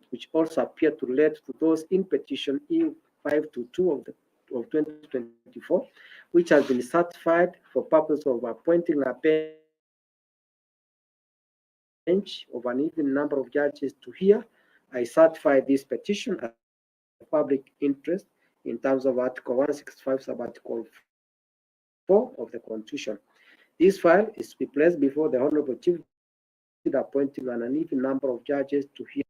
which also appear to relate to those in petition E522 of 2024, which has been certified for purpose of appointing a bench of an even number of judges to hear, I certify this petition as public interest in terms of Article 165 sub-Article 4 of the Constitution. This file is to be placed before the Honorable Chief appointing an even number of judges to hear